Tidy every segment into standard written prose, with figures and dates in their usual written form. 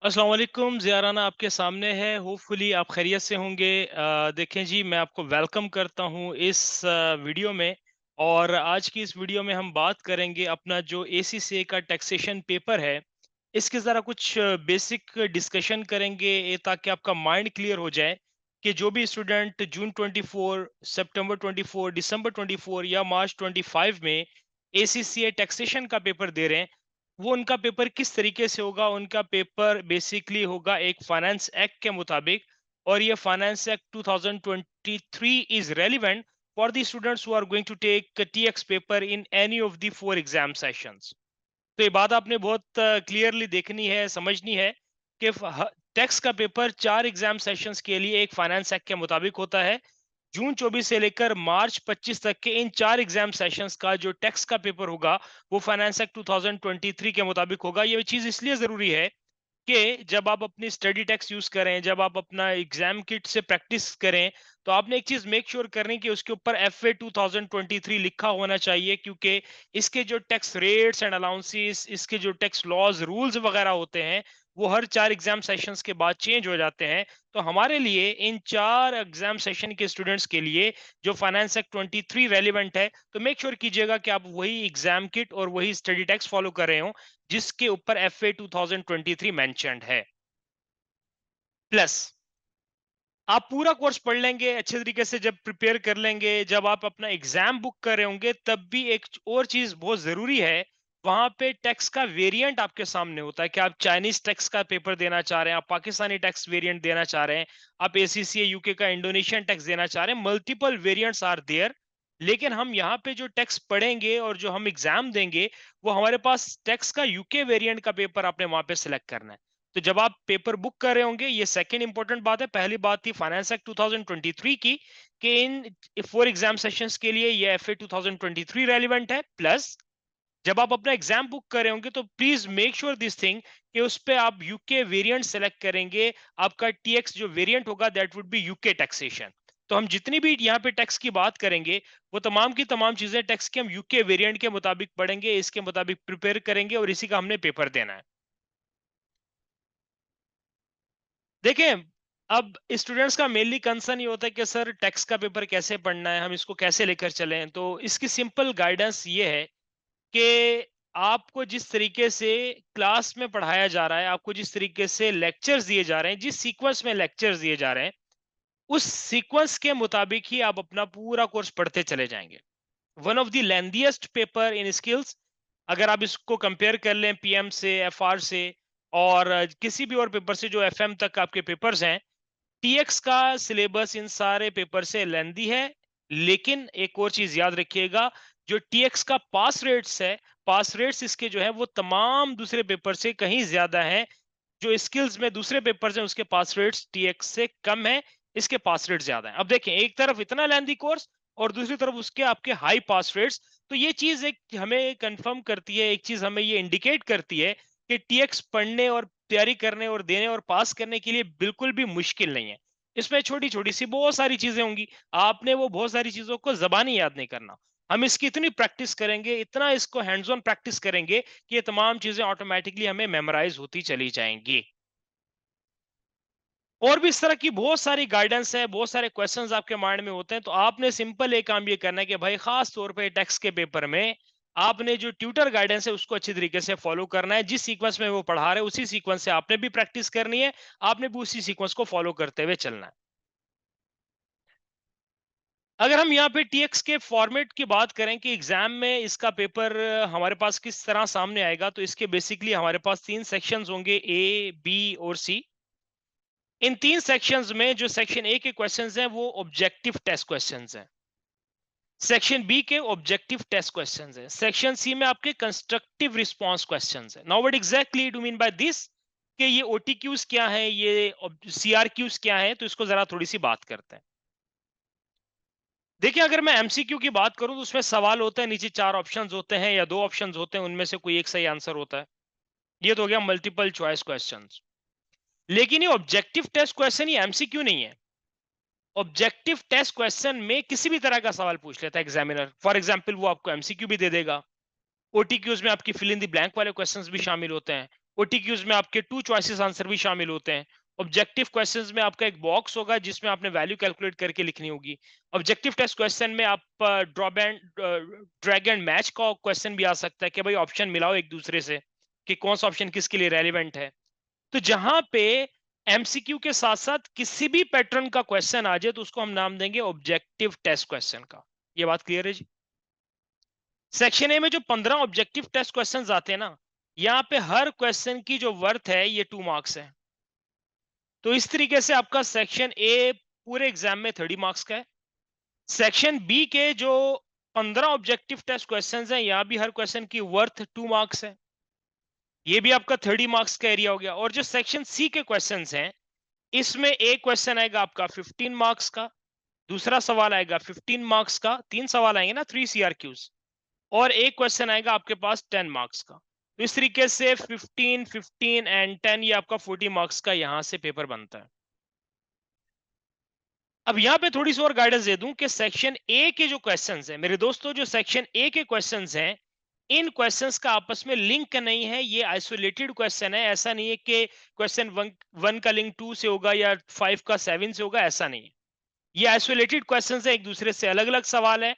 अस्सलाम वालेकुम ज़ियाराना आपके सामने है। होपफुली आप खैरियत से होंगे। देखें जी, मैं आपको वेलकम करता हूँ इस वीडियो में। और आज की इस वीडियो में हम बात करेंगे अपना जो एसीसीए का टैक्सेशन पेपर है, इसके ज़रा कुछ बेसिक डिस्कशन करेंगे ताकि आपका माइंड क्लियर हो जाए कि जो भी स्टूडेंट जून 24, सितंबर 24, दिसंबर 24 या मार्च 25 में एसीसीए टैक्सेशन का पेपर दे रहे हैं, वो उनका पेपर किस तरीके से होगा। उनका पेपर बेसिकली होगा एक फाइनेंस एक्ट के मुताबिक। और ये finance act 2023 is relevant for the students who are going to take TX paper in any of the four exam sessions. तो ये बात आपने बहुत क्लियरली देखनी है, समझनी है कि टैक्स का पेपर चार एग्जाम सेशंस के लिए एक फाइनेंस एक्ट के मुताबिक होता है। जून 24 से लेकर मार्च 25 तक के इन चार एग्जाम सेशंस का जो टैक्स का पेपर होगा, वो फाइनेंस एक्ट 2023 के मुताबिक होगा। ये चीज इसलिए जरूरी है कि जब आप अपनी स्टडी टेक्स्ट यूज करें, जब आप अपना एग्जाम किट से प्रैक्टिस करें, तो आपने एक चीज मेक श्योर करनी कि उसके ऊपर एफ ए 2023 लिखा होना चाहिए, क्योंकि इसके जो टैक्स रेट्स एंड अलाउंसेस, इसके जो टैक्स लॉज रूल्स वगैरह होते हैं, वो हर चार एग्जाम सेशंस के बाद चेंज हो जाते हैं। तो हमारे लिए इन चार एग्जाम सेशन के स्टूडेंट्स के लिए जो फाइनेंस एक्ट 23 रेलिवेंट है, तो मेक श्योर कीजिएगा कि आप वही एग्जाम किट और वही स्टडी टेक्स्ट फॉलो कर रहे हो जिसके ऊपर एफए 2023 मेंशन्ड है। प्लस आप पूरा कोर्स पढ़ लेंगे अच्छे तरीके से, जब प्रिपेयर कर लेंगे, जब आप अपना एग्जाम बुक कर रहे होंगे, तब भी एक और चीज बहुत जरूरी है। वहां पे टैक्स का वेरिएंट आपके सामने होता है कि आप चाइनीज टैक्स का पेपर देना चाह रहे हैं, आप पाकिस्तानी टैक्स वेरिएंट देना चाह रहे हैं, आप एसीसीए यूके का इंडोनेशियन टैक्स देना चाह रहे हैं। Multiple variants are there. लेकिन हम यहाँ पे जो टैक्स पढ़ेंगे और जो हम एग्जाम देंगे, वो हमारे पास टैक्स का यूके वेरिएंट का पेपर आपने वहां पे सिलेक्ट करना है। तो जब आप पेपर बुक कर रहे होंगे, ये सेकंड इंपॉर्टेंट बात है। पहली बात थी फाइनेंस एक्ट 2023 की कि इन फोर एग्जाम सेशंस के लिए ये एफए 2023 रेलिवेंट है। प्लस जब आप अपना एग्जाम बुक कर रहे होंगे, तो please make sure this thing कि उस पे आप यूके वेरिएंट सेलेक्ट करेंगे। आपका टीएक्स जो वेरिएंट होगा, that would be UK taxation. तो हम जितनी भी यहाँ पे टैक्स की बात करेंगे, वो तमाम की तमाम चीजें टैक्स के हम यूके वेरिएंट के मुताबिक पढ़ेंगे, इसके मुताबिक प्रिपेयर करेंगे और इसी का हमने पेपर देना है। देखें, अब स्टूडेंट्स का मेनली कंसर्न ये होता है कि सर टैक्स का पेपर कैसे पढ़ना है, हम इसको कैसे लेकर चलें। तो इसकी सिंपल गाइडेंस ये है कि आपको जिस तरीके से क्लास में पढ़ाया जा रहा है, आपको जिस तरीके से लेक्चर्स दिए जा रहे हैं, जिस सीक्वेंस में लेक्चर्स दिए जा रहे हैं, उस सीक्वेंस के मुताबिक ही आप अपना पूरा कोर्स पढ़ते चले जाएंगे। One of the lengthiest paper in skills, अगर आप इसको कंपेयर कर लें पीएम से, एफआर से, और किसी भी और पेपर से जो एफएम तक आपके पेपर्स हैं, टीएक्स का सिलेबस इन सारे पेपर से लेंदी है। लेकिन एक और चीज याद रखिएगा, जो टीएक्स का पास रेट्स है, पास रेट्स इसके जो है वो तमाम दूसरे पेपर से कहीं ज्यादा है। जो स्किल्स में दूसरे पेपर्स हैं, उसके पास रेट्स टीएक्स से कम है, इसके पास रेट ज्यादा है। अब देखें, एक तरफ इतना लेंदी कोर्स और दूसरी तरफ उसके आपके हाई पास रेट्स। तो ये चीज एक हमें कंफर्म करती है, एक चीज हमें ये इंडिकेट करती है कि टीएक्स पढ़ने और तैयारी करने और देने और पास करने के लिए बिल्कुल भी मुश्किल नहीं है। इसमें छोटी छोटी सी बहुत सारी चीजें होंगी, आपने वो बहुत सारी चीजों को जबानी याद नहीं करना। हम इसकी इतनी प्रैक्टिस करेंगे, इतना इसको हैंड्स ऑन प्रैक्टिस करेंगे कि ये तमाम चीजें ऑटोमेटिकली हमें मेमोराइज होती चली जाएंगी। और भी इस तरह की बहुत सारी गाइडेंस है, बहुत सारे क्वेश्चंस आपके माइंड में होते हैं। तो आपने सिंपल एक काम ये करना है कि भाई खास तौर पे टेक्स्ट के पेपर में आपने जो ट्यूटर गाइडेंस है उसको अच्छी तरीके से फॉलो करना है। जिस सीक्वेंस में वो पढ़ा रहे हैं, उसी सीक्वेंस से आपने भी प्रैक्टिस करनी है, आपने भी उसी सीक्वेंस को फॉलो करते हुए चलना है। अगर हम यहाँ पे टीएक्स के फॉर्मेट की बात करें कि एग्जाम में इसका पेपर हमारे पास किस तरह सामने आएगा, तो इसके बेसिकली हमारे पास तीन सेक्शंस होंगे, ए, बी और सी। इन तीन सेक्शंस में जो सेक्शन ए के क्वेश्चंस हैं वो ऑब्जेक्टिव टेस्ट क्वेश्चंस हैं। सेक्शन बी के ऑब्जेक्टिव टेस्ट क्वेश्चंस हैं। सेक्शन सी में आपके कंस्ट्रक्टिव रिस्पांस क्वेश्चंस हैं। Now what exactly do mean by this, कि ये ओटीक्यूज क्या है, ये सीआरक्यूज क्या है, तो इसको जरा थोड़ी सी बात करते हैं। देखिए, अगर मैं एमसीक्यू की बात करूं, तो उसमें सवाल होते हैं, नीचे चार ऑप्शंस होते हैं या दो ऑप्शंस होते हैं, उनमें से कोई एक सही आंसर होता है। ये तो हो गया मल्टीपल चॉइस क्वेश्चंस। लेकिन ये ऑब्जेक्टिव टेस्ट क्वेश्चन ये एमसीक्यू नहीं है। ऑब्जेक्टिव टेस्ट क्वेश्चन में किसी भी तरह का सवाल पूछ लेता है एग्जामिनर। फॉर एग्जांपल वो आपको एमसीक्यू भी दे देगा, ओटीक्यूज में आपकी फिल इन द ब्लैंक वाले क्वेश्चंस भी शामिल होते हैं, ओटीक्यूज में आपके 2 चॉइसेस आंसर भी शामिल होते हैं। ऑब्जेक्टिव क्वेश्चंस में आपका एक बॉक्स होगा जिसमें आपने वैल्यू कैलकुलेट करके लिखनी होगी। ऑब्जेक्टिव टेस्ट क्वेश्चन में आप ड्रैग एंड मैच का क्वेश्चन भी आ सकता है कि भाई ऑप्शन मिलाओ एक दूसरे से कि कौन सा ऑप्शन किसके लिए रेलिवेंट है। तो जहां पे एमसीक्यू के साथ साथ किसी भी पैटर्न का क्वेश्चन आ जाए तो उसको हम नाम देंगे ऑब्जेक्टिव टेस्ट क्वेश्चन का। ये बात क्लियर है जी? सेक्शन ए में जो 15 ऑब्जेक्टिव टेस्ट क्वेश्चंस आते हैं ना, यहाँ पे हर क्वेश्चन की जो वर्थ है ये 2 मार्क्स है। तो इस तरीके से आपका सेक्शन ए पूरे एग्जाम में 30 मार्क्स का है। सेक्शन बी के जो 15 ऑब्जेक्टिव टेस्ट क्वेश्चंस हैं, यहाँ भी हर क्वेश्चन की वर्थ 2 मार्क्स है। ये भी आपका 30 मार्क्स का एरिया हो गया। और जो सेक्शन सी के क्वेश्चंस हैं, इसमें एक क्वेश्चन आएगा आपका 15 मार्क्स का, दूसरा सवाल आएगा 15 मार्क्स का, 3 सवाल आएंगे ना, 3 सीआरक्यूज, और एक क्वेश्चन आएगा आपके पास 10 मार्क्स का। तो इस तरीके से 15, 15 एंड 10 ये आपका 40 मार्क्स का यहां से पेपर बनता है। अब यहां पे थोड़ी सी और गाइडेंस दे दूं कि सेक्शन ए के जो क्वेश्चंस हैं मेरे दोस्तों, जो सेक्शन ए के क्वेश्चंस हैं, इन क्वेश्चंस का आपस में लिंक नहीं है, ये आइसोलेटेड क्वेश्चन है। ऐसा नहीं है कि क्वेश्चन वन का लिंक 2 से होगा या 5 का 7 से होगा, ऐसा नहीं है। ये आइसोलेटेड क्वेश्चंस है, एक दूसरे से अलग अलग सवाल है।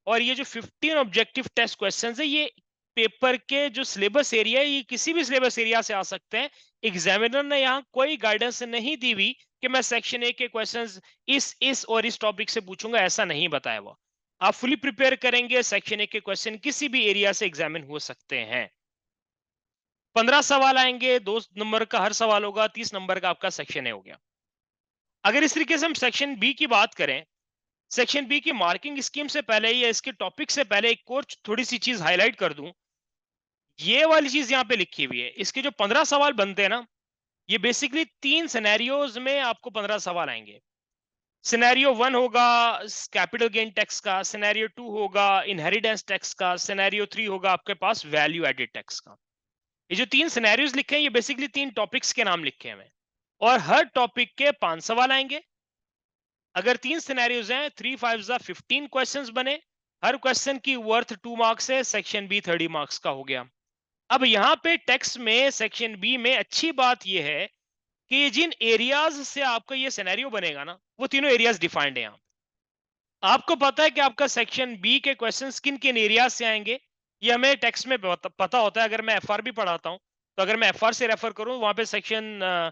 और ये जो 15 ऑब्जेक्टिव टेस्ट क्वेश्चंस है, ये पेपर के जो सिलेबस एरिया है, ये किसी भी सिलेबस एरिया से आ सकते हैं। एग्जामिनर ने यहाँ कोई गाइडेंस नहीं दी हुई कि मैं सेक्शन ए के क्वेश्चंस इस और इस टॉपिक से पूछूंगा, ऐसा नहीं बताया हुआ। आप फुली प्रिपेयर करेंगे, सेक्शन ए के क्वेश्चन किसी भी एरिया से एग्जामिन हो सकते हैं। 15 सवाल आएंगे, 2 नंबर का हर सवाल होगा, 30 नंबर का आपका सेक्शन ए हो गया। अगर इस तरीके से हम सेक्शन बी की बात करें, सेक्शन बी की मार्किंग स्कीम से पहले या इसके टॉपिक से पहले एक और थोड़ी सी चीज हाईलाइट कर दूं। ये वाली चीज यहाँ पे लिखी हुई है, इसके जो 15 सवाल बनते हैं ना, ये बेसिकली 3 सिनेरियोज में आपको 15 सवाल आएंगे। सिनेरियो 1 होगा कैपिटल गेन टैक्स का, सिनेरियो 2 होगा इनहेरिटेंस टैक्स का, सिनेरियो 3 होगा आपके पास वैल्यू एडेड टैक्स का। ये जो 3 सिनेरियोज लिखे हैं, ये बेसिकली 3 टॉपिक्स के नाम लिखे हुए हैं और हर टॉपिक के 5 सवाल आएंगे। अगर 3 सिनेरियोज हैं, 3 5 15 क्वेश्चंस बने, हर क्वेश्चन की वर्थ 2 मार्क्स है। सेक्शन बी 30 मार्क्स का हो गया। अब यहाँ पे टेक्स्ट में सेक्शन बी में अच्छी बात यह है कि जिन एरियाज से आपका ये सिनेरियो बनेगा ना, वो तीनों एरियाज डिफाइंड है यहाँ। आपको पता है कि आपका सेक्शन बी के क्वेश्चंस किन किन एरियाज से आएंगे, ये हमें टेक्स्ट में पता होता है। अगर मैं एफआर भी पढ़ाता हूं, तो अगर मैं एफआर से रेफर करूं, वहां पे सेक्शन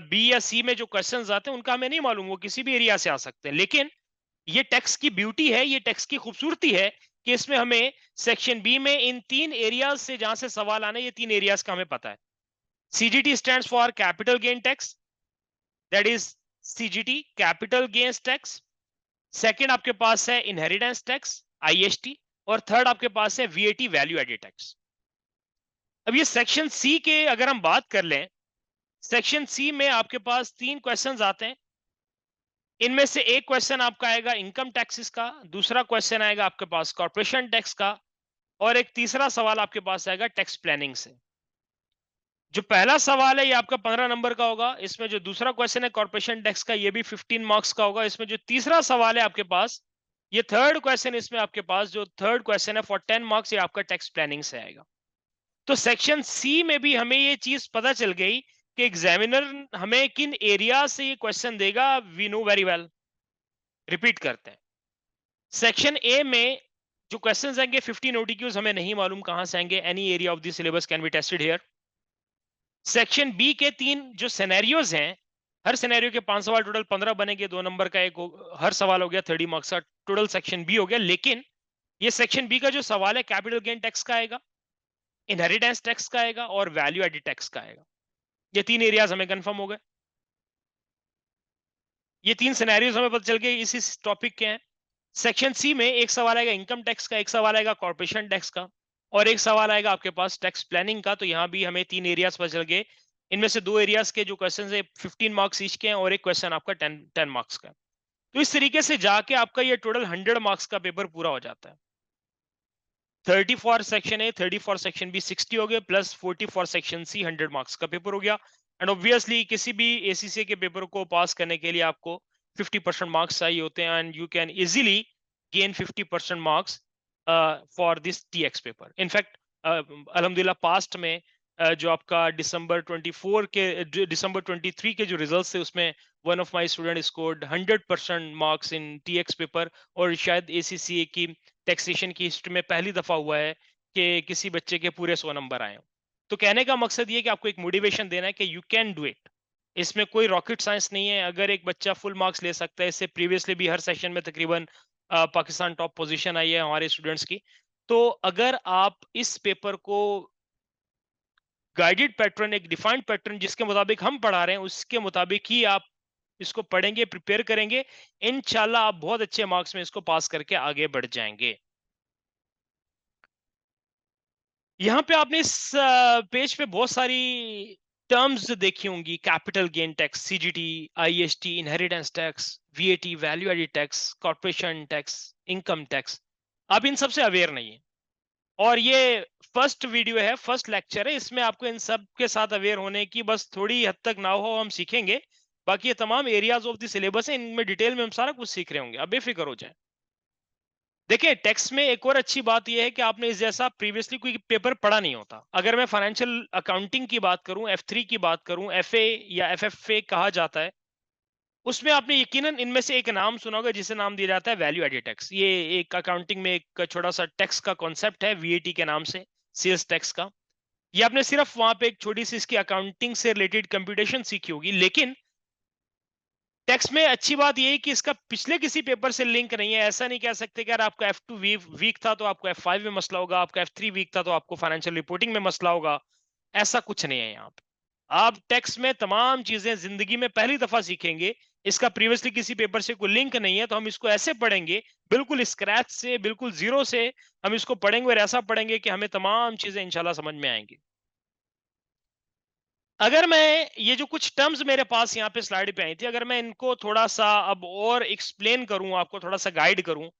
बी या सी में जो क्वेश्चंस आते हैं उनका हमें नहीं मालूम, वो किसी भी एरिया से आ सकते हैं। लेकिन ये टेक्स्ट की ब्यूटी है, ये टेक्स्ट की खूबसूरती है कि इसमें हमें सेक्शन बी में इन 3 एरियाज से जहां से सवाल आने, ये 3 एरियाज का हमें पता है। CGT stands for capital gain tax, that is CGT capital gains tax. Second आपके पास है इनहेरिटेंस टैक्स आईएसटी, और थर्ड आपके पास है वीएटी वैल्यू एडेड टैक्स। अब ये सेक्शन सी के अगर हम बात कर लें, सेक्शन सी में आपके पास 3 क्वेश्चंस आते हैं। इनमें से एक क्वेश्चन आपका आएगा इनकम टैक्सेस का, दूसरा क्वेश्चन आएगा आपके पास कॉर्पोरेशन टैक्स का, और एक तीसरा सवाल आपके पास आएगा टैक्स प्लानिंग से। जो पहला सवाल है ये आपका 15 नंबर का होगा। इसमें जो दूसरा क्वेश्चन है कॉर्पोरेशन टैक्स का, ये भी 15 मार्क्स का होगा। इसमें जो तीसरा सवाल है आपके पास, ये थर्ड क्वेश्चन, इसमें आपके पास जो थर्ड क्वेश्चन है फॉर 10 मार्क्स, ये आपका टैक्स प्लानिंग से आएगा। तो सेक्शन सी में भी हमें ये चीज पता चल गई कि एग्जामिनर हमें किन एरिया से ये क्वेश्चन देगा, we know very well. Repeat करते हैं, सेक्शन ए में जो क्वेश्चंस आएंगे 15 ओटीक्यूज, हमें नहीं मालूम कहां से आएंगे, any area of the syllabus can be tested here. Section B के 3 जो सिनेरियोज हैं, हर सिनेरियो के 5 सवाल, टोटल 15 बनेंगे, 2 नंबर का एक हर सवाल हो गया 30 मार्क्स का, टोटल सेक्शन बी हो गया। लेकिन ये सेक्शन बी का जो सवाल है कैपिटल गेन टैक्स का आएगा, इनहेरिटेंस टैक्स का आएगा और वैल्यू एडेड टैक्स का आएगा। ये 3 एरियाज हमें कंफर्म हो गए। ये 3 सिनेरियोज हमें पता चल गए इसी टॉपिक के हैं। सेक्शन सी में एक सवाल आएगा इनकम टैक्स का, एक सवाल आएगा कॉर्पोरेशन टैक्स का, और एक सवाल आएगा आपके पास टैक्स प्लानिंग का। तो यहाँ भी हमें 3 एरियाज पता चल गए। इनमें से 2 एरियाज के जो क्वेश्चन है 15 मार्क्स ईच के हैं, और एक क्वेश्चन आपका 10 मार्क्स का। तो इस तरीके से जाके आपका ये टोटल 100 मार्क्स का पेपर पूरा हो जाता है। 30 for section A, 30 for section B, 60 हो गए, plus 40 for section C, 100 marks का पेपर हो गया। एंड ऑब्वियसली किसी भी एसीसी के पेपर को पास करने के लिए आपको 50% मार्क्स चाहिए होते हैं, and you can easily gain 50% marks for this TX paper. In fact अल्हम्दुलिल्लाह पास्ट में जो आपका दिसंबर 23 के जो रिजल्ट्स थे उसमें one of my student scored 100% marks in TX paper. और शायद एसीसीए की टैक्सेशन की हिस्ट्री में पहली दफा हुआ है कि किसी बच्चे के पूरे 100 नंबर आए हों। तो कहने का मकसद ये है कि आपको एक मोटिवेशन देना है कि यू कैन डू इट। इसमें कोई रॉकेट साइंस नहीं है। अगर एक बच्चा फुल मार्क्स ले सकता है, इससे प्रीवियसली भी हर सेशन में तकरीबन पाकिस्तान टॉप पोजीशन आई है हमारे स्टूडेंट्स की। तो अगर आप इस पेपर को गाइडेड पैटर्न, एक डिफाइंड पैटर्न जिसके मुताबिक हम पढ़ा रहे हैं उसके मुताबिक ही आप इसको पढ़ेंगे, प्रिपेयर करेंगे, इंशाल्लाह आप बहुत अच्छे मार्क्स में इसको पास करके आगे बढ़ जाएंगे। यहाँ पे आपने इस पेज पे बहुत सारी टर्म्स देखी होंगी। Capital gain tax, CGT, IST, inheritance tax, VAT, value added tax, corporation tax, income tax. आप इन सब से अवेयर नहीं है और ये फर्स्ट वीडियो है, फर्स्ट लेक्चर है। इसमें आपको इन सब के साथ अवेयर होने की बस थोड़ी हद तक ना हो, हम सीखेंगे। बाकी ये तमाम एरियाज ऑफ द सिलेबस है, इनमें डिटेल में हम सारा कुछ सीख रहे होंगे, अब बेफिक्र हो जाए। देखिए, टैक्स में एक और अच्छी बात यह है कि आपने इस जैसा प्रीवियसली कोई पेपर पढ़ा नहीं होता। अगर मैं फाइनेंशियल अकाउंटिंग की बात करूं, F3 की बात करूं, FA या FFA कहा जाता है, उसमें आपने यकीनन इनमें से एक नाम सुना होगा जिसे नाम दिया जाता है वैल्यू एडेड टैक्स। ये एक अकाउंटिंग में एक छोटा सा टैक्स का कॉन्सेप्ट है, वीएटी के नाम से, सेल्स टैक्स का। ये आपने सिर्फ वहां पे एक छोटी सी इसकी अकाउंटिंग से रिलेटेड कंप्यूटेशन सीखी होगी। लेकिन टैक्स में अच्छी बात यह है कि इसका पिछले किसी पेपर से लिंक नहीं है। ऐसा नहीं कह सकते कि अगर आपका F2 वीक था तो आपको F5 में मसला होगा, आपका F3 वीक था तो आपको फाइनेंशियल रिपोर्टिंग में मसला होगा। ऐसा कुछ नहीं है यहाँ पे। आप टैक्स में तमाम चीजें जिंदगी में पहली दफा सीखेंगे। इसका प्रीवियसली किसी पेपर से कोई लिंक नहीं है, तो हम इसको ऐसे पढ़ेंगे, बिल्कुल स्क्रैच से, बिल्कुल जीरो से हम इसको पढ़ेंगे और ऐसा पढ़ेंगे कि हमें तमाम चीजें इंशाल्लाह समझ में आएंगी। अगर मैं ये जो कुछ टर्म्स मेरे पास यहाँ पे स्लाइड पे आई थी, अगर मैं इनको थोड़ा सा अब और एक्सप्लेन करूं, आपको थोड़ा सा गाइड करूं।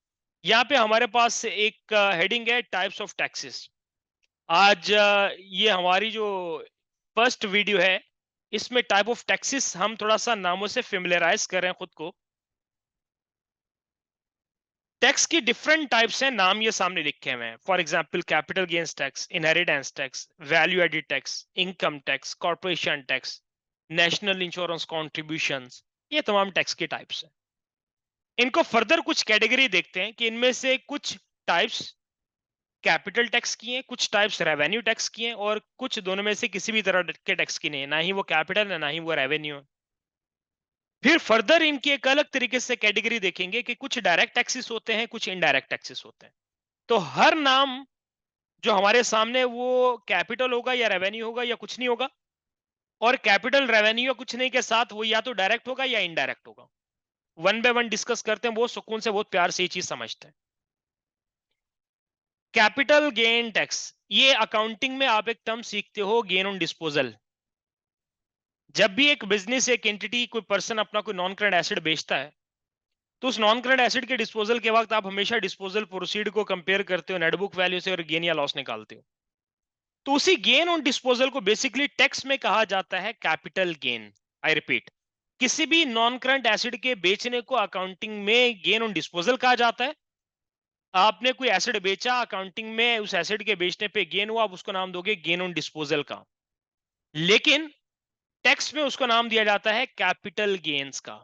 यहाँ पे हमारे पास एक हेडिंग है टाइप्स ऑफ टैक्सेस। आज ये हमारी जो फर्स्ट वीडियो है, इसमें टाइप ऑफ टैक्सेस हम थोड़ा सा नामों से फेमिलियराइज कर रहे हैं खुद को। टैक्स की डिफरेंट टाइप्स हैं, नाम ये सामने लिखे हुए हैं। For example, capital gains tax, inheritance tax, value added tax, income tax, corporation tax, national insurance contributions. ये तमाम टैक्स के टाइप्स हैं। इनको फर्दर कुछ कैटेगरी देखते हैं कि इनमें से कुछ टाइप्स कैपिटल टैक्स की हैं, कुछ टाइप्स रेवेन्यू टैक्स की हैं और कुछ दोनों में से किसी भी तरह के टैक्स की नहीं है। ना ही वो कैपिटल है, ना ही वो रेवेन्यू है। फिर फर्दर इनकी एक अलग तरीके से कैटेगरी देखेंगे कि कुछ डायरेक्ट टैक्सेस होते हैं, कुछ इनडायरेक्ट टैक्सेस होते हैं। तो हर नाम जो हमारे सामने वो कैपिटल होगा या रेवेन्यू होगा या कुछ नहीं होगा। और कैपिटल, रेवेन्यू या कुछ नहीं के साथ वो या तो डायरेक्ट होगा या इनडायरेक्ट होगा। वन बाय वन डिस्कस करते हैं, बहुत सुकून से, बहुत प्यार से ये चीज समझते हैं। कैपिटल गेन टैक्स, ये अकाउंटिंग में आप एक टर्म सीखते हो, गेन ऑन डिस्पोजल। जब भी एक बिजनेस, एक एंटिटी, कोई पर्सन अपना कोई नॉन करंट एसेट बेचता है, तो उस नॉन करंट एसेट के डिस्पोजल के वक्त आप हमेशा डिस्पोजल प्रोसीड को कंपेयर करते हो नेट बुक वैल्यू से और गेन या लॉस निकालते हो। तो उसी गेन ऑन डिस्पोजल को बेसिकली टैक्स में कहा जाता है कैपिटल गेन। आई रिपीट, किसी भी नॉन करंट एसेट के बेचने को अकाउंटिंग में गेन ऑन डिस्पोजल कहा जाता है। आपने कोई एसेट बेचा, अकाउंटिंग में उस एसेट के बेचने पे गेन हुआ, आप उसको नाम दोगे गेन ऑन डिस्पोजल का। लेकिन टैक्स में उसको नाम दिया जाता है कैपिटल गेन्स का।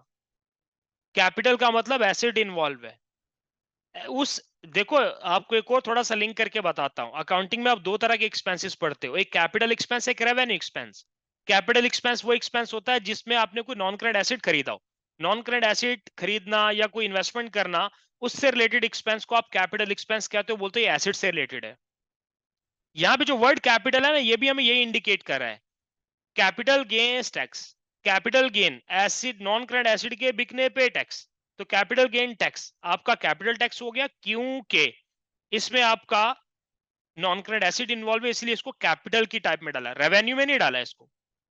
कैपिटल का मतलब एसेट इन्वॉल्व है उस। देखो, आपको एक और थोड़ा सा लिंक करके बताता हूं। अकाउंटिंग में आप दो तरह के एक्सपेंसेस पढ़ते हो, एक कैपिटल एक्सपेंस, एक रेवेन्यू एक्सपेंस। कैपिटल एक्सपेंस वो एक्सपेंस होता है जिसमें आपने कोई नॉन करंट एसेट खरीदा हो। नॉन करंट एसेट खरीदना या कोई इन्वेस्टमेंट करना, उससे रिलेटेड एक्सपेंस को आप कैपिटल एक्सपेंस कहते हो, बोलते हो एसेट से रिलेटेड है। यहाँ पे जो वर्ड कैपिटल है ना, ये भी हमें यही इंडिकेट कर रहा है। Capital gains tax, capital gain acid, non current acid के बिकने पे टैक्स। तो कैपिटल गेन टैक्स आपका कैपिटल टैक्स हो गया, क्योंकि इसमें आपका नॉन करंट एसिड इन्वॉल्व है, इसलिए इसको कैपिटल की टाइप में डाला, रेवेन्यू में नहीं डाला इसको।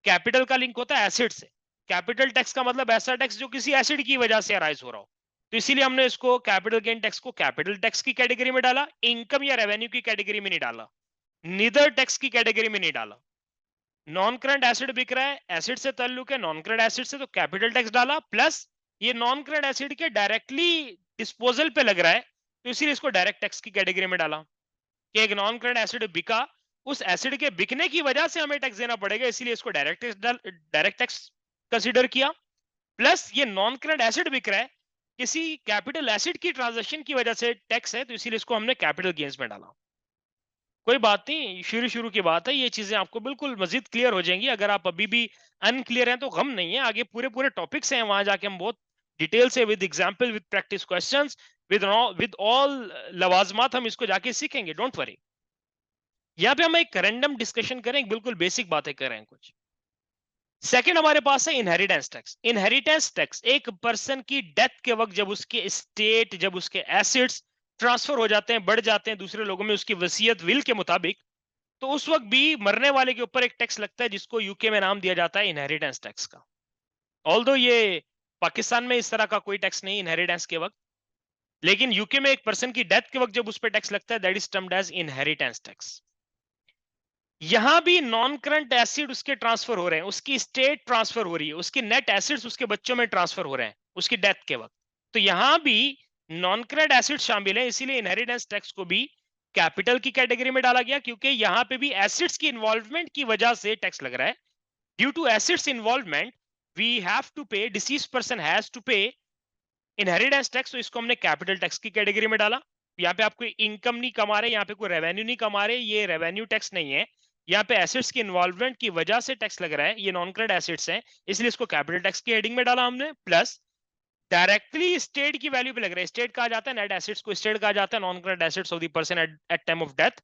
कैपिटल का लिंक होता है एसिड से। कैपिटल टैक्स का मतलब ऐसा टैक्स जो किसी एसिड की वजह से अराइज हो रहा हो। तो इसीलिए हमने इसको कैपिटल गेन टैक्स को कैपिटल टैक्स की कैटेगरी में डाला, इनकम या रेवेन्यू की कैटेगरी में नहीं डाला, नीदर टैक्स की कैटेगरी में नहीं डाला। नॉन करंट एसिड बिक रहा है, एसिड से ताल्लुक है, नॉन करंट एसिड से, तो कैपिटल टैक्स डाला। प्लस ये नॉन करंट एसिड के डायरेक्टली डिस्पोजल पे लग रहा है, तो इसीलिए इसको डायरेक्ट टैक्स की कैटेगरी में डाला कि एक नॉन करंट एसिड बिका, उस एसिड के बिकने की वजह से हमें टैक्स देना पड़ेगा, इसीलिए इसको डायरेक्ट टैक्स कंसीडर किया। प्लस ये नॉन करंट एसिड बिक रहा है, किसी कैपिटल एसिड की ट्रांजैक्शन की वजह से टैक्स है, तो इसीलिए इसको हमने कैपिटल गेन्स में डाला। कोई बात नहीं, शुरू शुरू की बात है, ये चीजें आपको बिल्कुल मजीद क्लियर हो जाएंगी। अगर आप अभी भी अनक्लियर हैं तो गम नहीं है, आगे पूरे पूरे टॉपिक्स हैं, वहां जाके हम बहुत डिटेल से with example, with practice questions, with all लवाजमात हम इसको जाके सीखेंगे, डोंट वरी। यहाँ पे हम एक रैंडम डिस्कशन करें, बिल्कुल बेसिक बातें करें कुछ। सेकंड हमारे पास है इनहेरिटेंस टैक्स। इनहेरिटेंस टैक्स एक पर्सन की डेथ के वक्त जब उसके स्टेट, जब उसके एसेट्स ट्रांसफर हो जाते हैं, बढ़ जाते हैं दूसरे लोगों में उसकी वसीयत विल के मुताबिक, तो उस वक्त भी मरने वाले के ऊपर एक टैक्स लगता है जिसको यूके में नाम दिया जाता है इनहेरिटेंस टैक्स का। ऑल्दो ये पाकिस्तान में इस तरह का कोई टैक्स नहीं इनहेरिटेंस के वक्त, लेकिन यूके में एक पर्सन की डेथ के वक्त जब उस पर टैक्स लगता है, that is termed as inheritance tax. यहां भी नॉन करंट एसिड उसके ट्रांसफर हो रहे हैं, उसकी स्टेट ट्रांसफर हो रही है, उसकी नेट एसिड्स उसके बच्चों में ट्रांसफर हो रहे हैं उसकी डेथ के वक्त, तो यहां भी नॉन करंट एसिड शामिल है, इसीलिए इनहेरिटेंस टैक्स को भी कैपिटल की कैटेगरी में डाला गया, क्योंकि यहां पे भी एसिड्स की इन्वॉल्वमेंट की वजह से टैक्स लग रहा है। Due to assets involvement we have to pay, deceased person has to pay inheritance tax, तो इसको हमने कैपिटल टैक्स की कैटेगरी में डाला। यहाँ पे आप कोई इनकम नहीं कमा रहे, यहाँ पे कोई रेवेन्यू नहीं कमा रहे, ये रेवेन्यू टैक्स नहीं है, यहाँ पे एसेट्स की इन्वॉल्वमेंट की वजह से टैक्स लग रहा है, ये नॉन करंट एसेट्स हैं, इसलिए इसको कैपिटल टैक्स की हेडिंग में डाला हमने। प्लस डायरेक्टली स्टेट की वैल्यू पे लग रहा है, स्टेट कहा जाता है नेट एसेट्स को, स्टेट कहा जाता है non current assets of the person at time of death.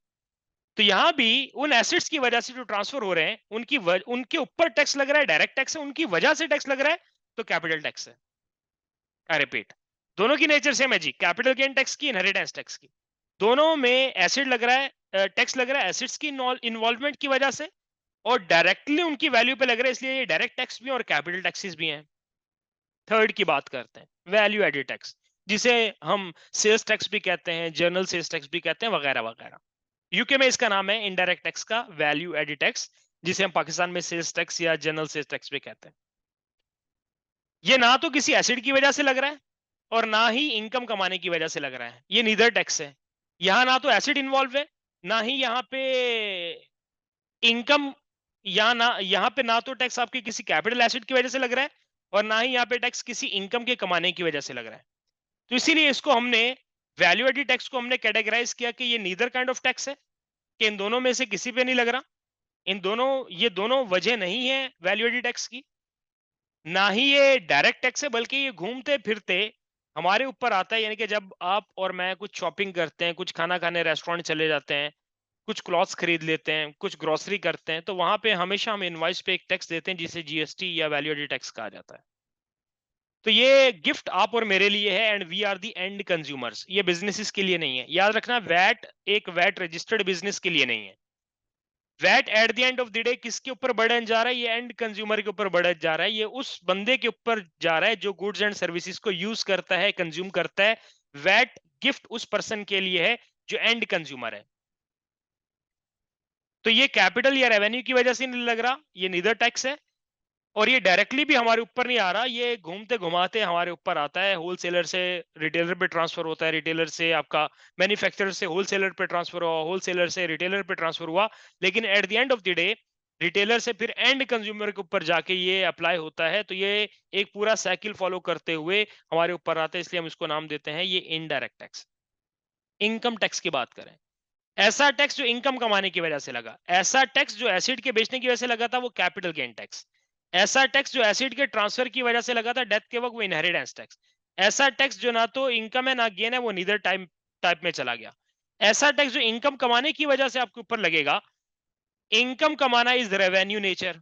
तो यहां भी उन एसेट्स की वजह से जो ट्रांसफर हो रहे हैं उनके ऊपर टैक्स लग रहा है, डायरेक्ट टैक्स है, उनकी वजह से टैक्स लग रहा है, तो कैपिटल टैक्स है। आई रिपीट, दोनों की नेचर सेम है जी, कैपिटल गेन टैक्स की, इनहेरिटेंस टैक्स की, दोनों में एसिड लग रहा है, टैक्स लग रहा है एसिड्स की इन्वॉल्वमेंट की वजह से, और डायरेक्टली उनकी वैल्यू पे लग रहा है, इसलिए ये डायरेक्ट टैक्स भी हैं और कैपिटल टैक्सेस भी हैं। थर्ड की बात करते हैं, वैल्यू एडेड टैक्स, जिसे हम सेल्स टैक्स भी कहते हैं, जर्नल सेल्स टैक्स भी कहते हैं, वगैरह वगैरह। यूके में इसका नाम है इनडायरेक्ट टैक्स का वैल्यू एडेड टैक्स, जिसे हम पाकिस्तान में सेल्स टैक्स या जनरल सेल्स टैक्स भी कहते हैं। ये ना तो किसी एसिड की वजह से लग रहा है और ना ही इनकम कमाने की वजह से लग रहा है, ये नीदर टैक्स है। यहां ना तो एसिड इन्वॉल्व है, ना ही यहाँ पे इनकम, या ना यहाँ पे ना तो टैक्स आपके किसी कैपिटल एसिड की वजह से लग रहा है, और ना ही यहाँ पे टैक्स किसी इनकम के कमाने की वजह से लग रहा है। तो इसीलिए इसको हमने, वैल्यू एडेड टैक्स को हमने कैटेगराइज किया कि ये नीदर काइंड ऑफ टैक्स है, कि इन दोनों में से किसी पे नहीं लग रहा, इन दोनों, ये दोनों वजह नहीं है वैल्यू एडेड टैक्स की, ना ही ये डायरेक्ट टैक्स है, बल्कि ये घूमते फिरते हमारे ऊपर आता है। यानी कि जब आप और मैं कुछ शॉपिंग करते हैं, कुछ खाना खाने रेस्टोरेंट चले जाते हैं, कुछ क्लॉथ्स खरीद लेते हैं, कुछ ग्रोसरी करते हैं, तो वहां पे हमेशा हम इनवॉइस पे एक टैक्स देते हैं जिसे जीएसटी या वैल्यू एडेड टैक्स कहा जाता है। तो ये गिफ्ट आप और मेरे लिए है, and we are the end consumers, ये बिजनेसेस के लिए नहीं है। याद रखना, वैट एक वैट रजिस्टर्ड बिजनेस के लिए नहीं है। VAT at the end of the day किसके ऊपर बर्डन जा रहा है? ये एंड कंज्यूमर के ऊपर बर्डन जा रहा है, ये उस बंदे के ऊपर जा रहा है जो गुड्स एंड सर्विसेज को यूज करता है, कंज्यूम करता है। वैट गिफ्ट उस पर्सन के लिए है जो एंड कंज्यूमर है। तो ये कैपिटल या रेवेन्यू की वजह से नहीं लग रहा, ये नीदर टैक्स है, और ये डायरेक्टली भी हमारे ऊपर नहीं आ रहा, ये घूमते घुमाते हमारे ऊपर आता है। होलसेलर से रिटेलर पे ट्रांसफर होता है, रिटेलर से आपका मैन्युफैक्चरर से होलसेलर पे ट्रांसफर हुआ, होलसेलर से रिटेलर पे ट्रांसफर हुआ, लेकिन eight the end of the day retailer से फिर एंड कंज्यूमर के ऊपर जाके ये अप्लाई होता है। तो ये एक पूरा साइकिल फॉलो करते हुए हमारे ऊपर आता है, इसलिए हम इसको नाम देते हैं ये इनडायरेक्ट टैक्स। इनकम टैक्स की बात करें, ऐसा टैक्स जो इनकम कमाने की वजह से लगा, ऐसा टैक्स जो एसिड के बेचने की वजह से लगा था वो कैपिटल गेन टैक्स, ऐसा टैक्स जो एसिड के ट्रांसफर की वजह से लगा था डेथ के वक्त वो इनहेरिटेंस टैक्स, ऐसा टैक्स जो ना तो इनकम है ना गेन है वो नीदर टाइप टाइप में चला गया, ऐसा टैक्स जो इनकम कमाने की वजह से आपके ऊपर लगेगा। इनकम कमाना इज रेवेन्यू नेचर,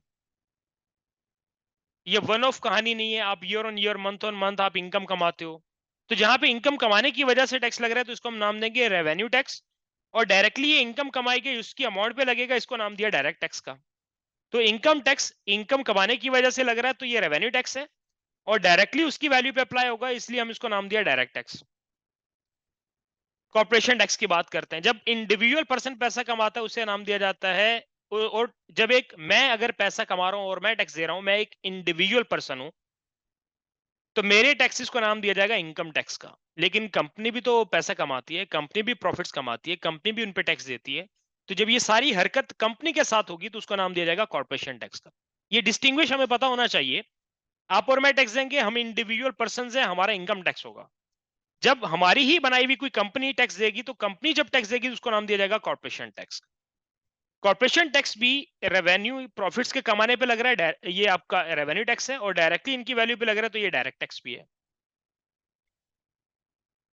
ये वन ऑफ कहानी नहीं है, आप ईयर ऑन मंथ आप इनकम कमाते हो। तो जहां पे इनकम कमाने की वजह से टैक्स लग रहा है तो इसको हम नाम देंगे रेवेन्यू टैक्स, और डायरेक्टली ये इनकम कमाई गई उसकी अमाउंट पे लगेगा, इसको नाम दिया डायरेक्ट टैक्स का। तो इनकम टैक्स इनकम कमाने की वजह से लग रहा है तो ये रेवेन्यू टैक्स है, और डायरेक्टली उसकी वैल्यू पे अप्लाई होगा, इसलिए हम इसको नाम दिया डायरेक्ट टैक्स। कॉर्पोरेशन टैक्स की बात करते हैं, जब इंडिविजुअल पर्सन पैसा कमाता है उसे नाम दिया जाता है, और जब एक मैं अगर पैसा कमा रहा हूं और मैं टैक्स दे रहा हूं, मैं एक इंडिविजुअल पर्सन हूं, तो मेरे टैक्सेस को नाम दिया जाएगा इनकम टैक्स का। लेकिन कंपनी भी तो पैसा कमाती है, कंपनी भी प्रॉफिट्स कमाती है, कंपनी भी उन पे टैक्स देती है, तो जब ये सारी हरकत कंपनी के साथ होगी तो उसका नाम दिया जाएगा कॉर्पोरेशन टैक्स का। ये डिस्टिंग्विश हमें पता होना चाहिए। आप और मैं टैक्स देंगे, हम इंडिविजुअल पर्सन्स हैं, हमारा इनकम टैक्स होगा। जब हमारी ही बनाई हुई कोई कंपनी टैक्स देगी, तो कंपनी जब टैक्स देगी तो उसको नाम दिया जाएगा कॉर्पोरेशन टैक्स। कॉर्पोरेशन टैक्स भी रेवेन्यू प्रॉफिट्स के कमाने पे लग रहा है, ये आपका रेवेन्यू टैक्स है, और डायरेक्टली इनकी वैल्यू पे लग रहा है, तो ये डायरेक्ट टैक्स भी है।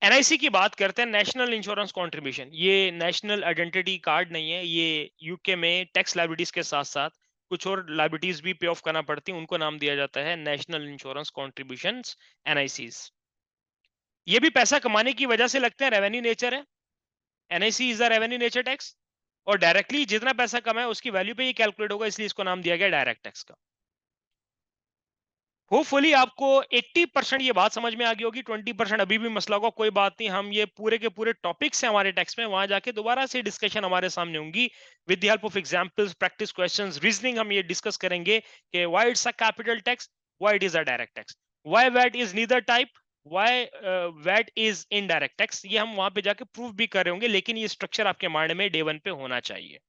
एनआईसी की बात करते हैं, नेशनल इंश्योरेंस कंट्रीब्यूशन। ये नेशनल आइडेंटिटी कार्ड नहीं है, ये यूके में टैक्स लायबिलिटीज के साथ साथ कुछ और लायबिलिटीज भी पे ऑफ करना पड़ती है, उनको नाम दिया जाता है नेशनल इंश्योरेंस कॉन्ट्रीब्यूशंस, एनआईसीज। ये भी पैसा कमाने की वजह से लगते हैं, रेवेन्यू नेचर है। NIC is a revenue nature tax, और डायरेक्टली जितना पैसा कमाए उसकी वैल्यू पे ये कैलकुलेट होगा, इसलिए इसको नाम दिया गया डायरेक्ट टैक्स का। होपफुली आपको 80% ये बात समझ में आ गई होगी, 20% अभी भी मसला होगा, कोई बात नहीं, हम ये पूरे के पूरे टॉपिक्स हैं हमारे टेक्स्ट में, वहां जाके दोबारा से डिस्कशन हमारे सामने होंगी with the help of examples, practice questions, reasoning. हम ये डिस्कस करेंगे कि why it's a capital tax, why it is a direct tax, why VAT is neither type, why VAT is indirect tax. ये हम वहां पे जाके प्रूव भी कर रहे होंगे, लेकिन ये स्ट्रक्चर आपके माइंड में डे 1 पे होना चाहिए।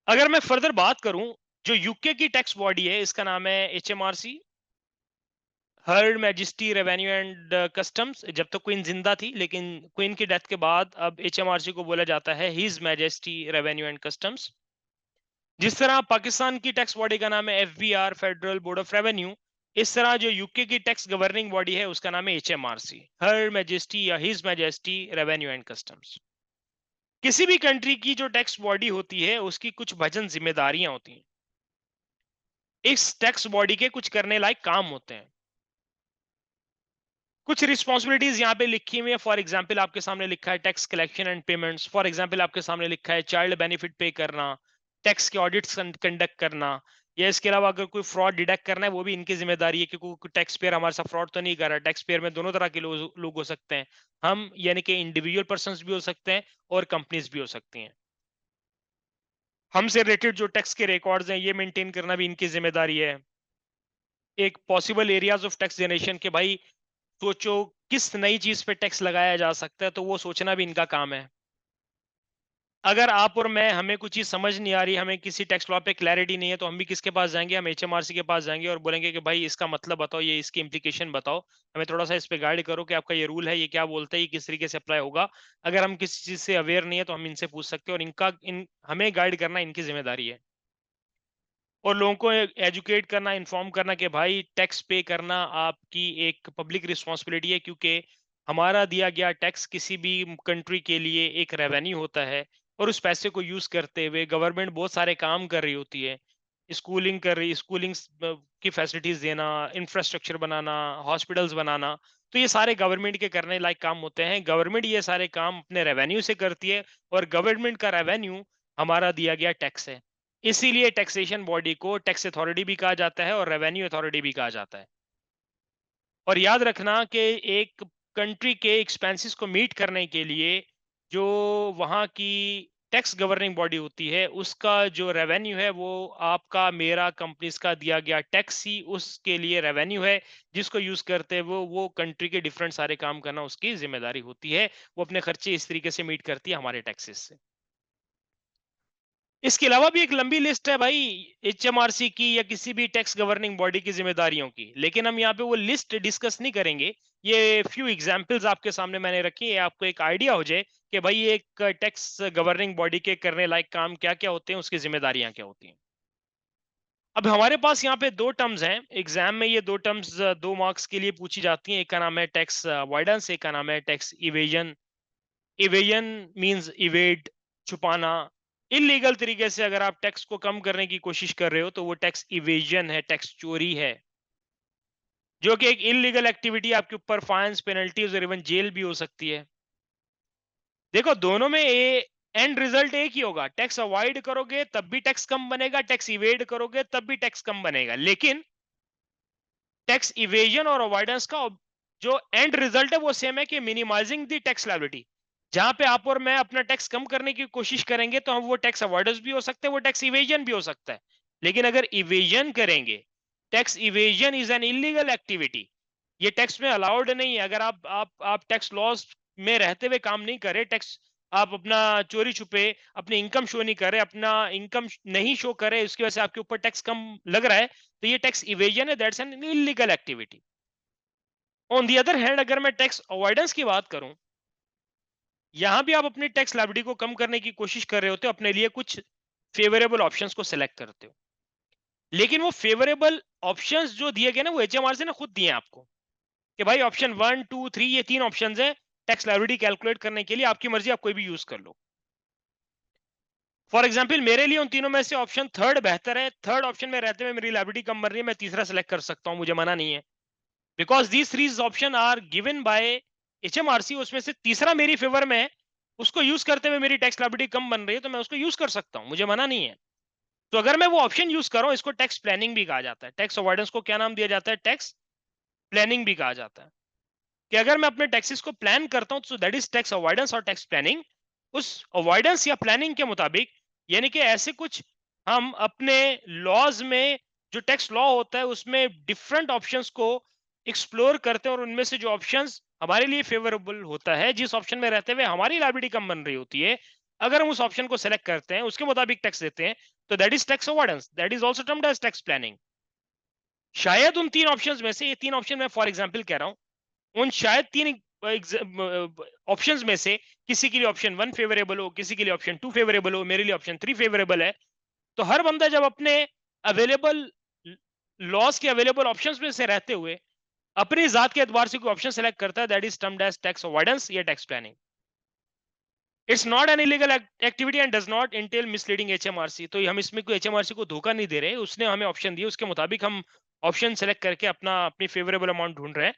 अगर मैं फर्दर बात करूं, जो यूके की टैक्स बॉडी है, इसका नाम है HMRC, Her Majesty Revenue and Customs. जब तक क्वीन जिंदा थी, लेकिन क्वीन की डेथ के बाद अब एचएमआरसी को बोला जाता है his majesty Revenue and customs. जिस तरह पाकिस्तान की टैक्स बॉडी का नाम है FBR, federal board of revenue, इस तरह जो यूके की टैक्स गवर्निंग बॉडी है उसका नाम है एचएमआरसी, हर मैजेस्टी या his majesty Revenue and customs. किसी भी कंट्री की जो टैक्स बॉडी होती है उसकी कुछ भजन जिम्मेदारियां होती हैं। इस टैक्स बॉडी के कुछ करने लायक काम होते हैं, कुछ रिस्पॉन्सिबिलिटीज यहाँ पे लिखी हुई है। फॉर एग्जाम्पल आपके सामने लिखा है tax collection and payments. For example आपके सामने लिखा है चाइल्ड बेनिफिट पे करना, टैक्स के ऑडिट्स कंडक्ट करना, या इसके अलावा अगर कोई फ्रॉड डिडक्ट करना है वो भी इनकी जिम्मेदारी है कि कोई टैक्स पेयर हमारे साथ फ्रॉड तो नहीं कर रहा। टैक्स पेयर में दोनों तरह के लोग हो सकते हैं, हम यानी कि इंडिविजुअल पर्सन भी हो सकते हैं और कंपनीज भी हो सकती हैं। हमसे रिलेटेड जो टैक्स के रिकॉर्ड्स हैं ये मेंटेन करना भी इनकी जिम्मेदारी है। एक possible areas of tax generation के भाई सोचो किस नई चीज पे टैक्स लगाया जा सकता है, तो वो सोचना भी इनका काम है। अगर आप और मैं, हमें कुछ चीज समझ नहीं आ रही, हमें किसी टैक्स लॉ पे क्लैरिटी नहीं है, तो हम भी किसके पास जाएंगे, हम एचएमआरसी के पास जाएंगे और बोलेंगे कि भाई इसका मतलब बताओ, ये इसकी इम्प्लीकेशन बताओ, हमें थोड़ा सा इस पे गाइड करो कि आपका ये रूल है, ये क्या बोलता है, ये किस तरीके से अप्लाई होगा। अगर हम किसी चीज से अवेयर नहीं है तो हम इनसे पूछ सकते हैं, और इनका हमें गाइड करना इनकी जिम्मेदारी है। और लोगों को एजुकेट करना, इन्फॉर्म करना कि भाई टैक्स पे करना आपकी एक पब्लिक रिस्पॉन्सिबिलिटी है, क्योंकि हमारा दिया गया टैक्स किसी भी कंट्री के लिए एक रेवेन्यू होता है, और उस पैसे को यूज करते हुए गवर्नमेंट बहुत सारे काम कर रही होती है। स्कूलिंग की फैसिलिटीज देना, इंफ्रास्ट्रक्चर बनाना, हॉस्पिटल्स बनाना, तो ये सारे गवर्नमेंट के करने लायक काम होते हैं। गवर्नमेंट ये सारे काम अपने रेवेन्यू से करती है, और गवर्नमेंट का रेवेन्यू हमारा दिया गया टैक्स है। इसीलिए टैक्सेशन बॉडी को टैक्स अथॉरिटी भी कहा जाता है और रेवेन्यू अथॉरिटी भी कहा जाता है। और याद रखना कि एक कंट्री के एक्सपेंसेस को मीट करने के लिए जो वहाँ की टैक्स गवर्निंग बॉडी होती है, उसका जो रेवेन्यू है वो आपका, मेरा, कंपनीज का दिया गया टैक्स ही उसके लिए रेवेन्यू है, जिसको यूज करते हुए वो कंट्री के डिफरेंट सारे काम करना उसकी जिम्मेदारी होती है। वो अपने खर्चे इस तरीके से मीट करती है हमारे टैक्सेस से। इसके अलावा भी एक लंबी लिस्ट है भाई, एचएमआरसी की या किसी भी टैक्स गवर्निंग बॉडी की जिम्मेदारियों की, लेकिन हम यहाँ पे वो लिस्ट डिस्कस नहीं करेंगे। ये फ्यू एग्जांपल्स आपके सामने मैंने रखी है, आपको एक आइडिया हो जाए कि भाई एक टैक्स गवर्निंग बॉडी के करने लायक काम क्या क्या होते हैं, उसकी जिम्मेदारियां क्या होती हैं। अब हमारे पास यहाँ पे दो टर्म्स हैं एग्जाम में, ये दो टर्म्स 2 मार्क्स के लिए पूछी जाती हैं। एक का नाम है टैक्स अवॉइडेंस, एक का नाम है tax evasion. Evasion means evade, छुपाना। इलीगल तरीके से अगर आप टैक्स को कम करने की कोशिश कर रहे हो तो वो टैक्स इवेजन है, टैक्स चोरी है, जो कि एक इलीगल एक्टिविटी, आपके ऊपर फाइन्स, पेनल्टीज और इवन जेल भी हो सकती है। देखो दोनों में एंड रिजल्ट एक ही होगा, टैक्स अवॉइड करोगे तब भी टैक्स कम बनेगा, टैक्स इवेड करोगे तब भी टैक्स कम बनेगा। लेकिन टैक्स इवेजन और अवॉइडेंस का जो एंड रिजल्ट है वो सेम है, कि मिनिमाइजिंग द टैक्स लायबिलिटी। जहां पे आप और मैं अपना टैक्स कम करने की कोशिश करेंगे तो हम वो टैक्स अवॉइडेंस भी हो सकते हैं, वो टैक्स इवेजन भी हो सकता है। लेकिन अगर इवेजन करेंगे, tax evasion is an illegal activity, ये टैक्स में अलाउड नहीं है। अगर आप टैक्स लॉस में रहते हुए काम नहीं करे, टैक्स आप अपना चोरी छुपे अपनी इनकम शो नहीं कर रहे, अपना इनकम नहीं शो कर रहे, उसकी वजह से आपके ऊपर टैक्स कम लग रहा है, तो ये टैक्स इवेजन है, that's an illegal activity. On the other hand अगर मैं टैक्स अवॉइडेंस की बात करूं, यहां भी आप अपनी टैक्स लायबिलिटी को कम करने की कोशिश कर रहे होते हो, अपने लिए कुछ फेवरेबल ऑप्शंस को सिलेक्ट करते हो, लेकिन वो फेवरेबल ऑप्शंस जो दिए गए ना, वो एचएमआरसी ने खुद दिए हैं आपको कि भाई ऑप्शन 1 2 3 ये 3 ऑप्शंस हैं टैक्स लायबिलिटी कैलकुलेट करने के लिए, आपकी मर्जी, आप कोई भी यूज कर लो। फॉर एग्जाम्पल मेरे लिए उन तीनों में से ऑप्शन थर्ड बेहतर है, थर्ड ऑप्शन में रहते हुए मेरी लायबिलिटी कम बन रही है, मैं तीसरा सेलेक्ट कर सकता हूं, मुझे मना नहीं है, because these three option are given by HMRC, उसमें से तीसरा मेरी फेवर में है, उसको यूज करते हुए मेरी टैक्स लायबिलिटी कम बन रही है, तो मैं उसको यूज कर सकता हूं, मुझे मना नहीं है। तो अगर मैं वो ऑप्शन यूज कर रहा हूं, इसको टैक्स प्लानिंग भी कहा जाता है, टैक्स अवॉइडेंस को क्या नाम दिया जाता है, टैक्स प्लानिंग भी कहा जाता है, कि अगर मैं अपने टैक्सेस को प्लान करता हूं, तो दैट इज टैक्स अवॉइडेंस और टैक्स प्लानिंग। उस अवॉइडेंस या प्लानिंग के मुताबिक, यानी कि ऐसे कुछ हम अपने लॉज में, जो टैक्स लॉ होता है उसमें डिफरेंट ऑप्शंस को एक्सप्लोर करते हैं, और उनमें से जो ऑप्शंस हमारे लिए फेवरेबल होता है, जिस ऑप्शन में रहते हुए हमारी लायबिलिटी कम बन रही होती है, अगर हम उस ऑप्शन को सेलेक्ट करते हैं, उसके मुताबिक टैक्स देते हैं, तो that is tax avoidance, that is also termed as tax planning. शायद उन तीन ऑप्शंस में से, ये तीन ऑप्शन मैं फॉर एग्जाम्पल कह रहा हूं, उन शायद तीन ऑप्शंस में से किसी के लिए ऑप्शन 1 फेवरेबल हो, किसी के लिए ऑप्शन 2 फेवरेबल हो, मेरे लिए ऑप्शन 3 फेवरेबल है। तो हर बंदा जब अपने अवेलेबल लॉस के अवेलेबल ऑप्शंस में से रहते हुए अपनी जात के एतबार से कोई ऑप्शन सेलेक्ट करता है, that is termed as tax avoidance या tax planning. It's not an illegal activity and does not entail misleading HMRC. तो हम इसमें कोई एचएमआरसी को धोखा नहीं दे रहे, उसने हमें ऑप्शन दिए, उसके मुताबिक हम ऑप्शन सेलेक्ट करके अपनी फेवरेबल अमाउंट ढूंढ रहे हैं।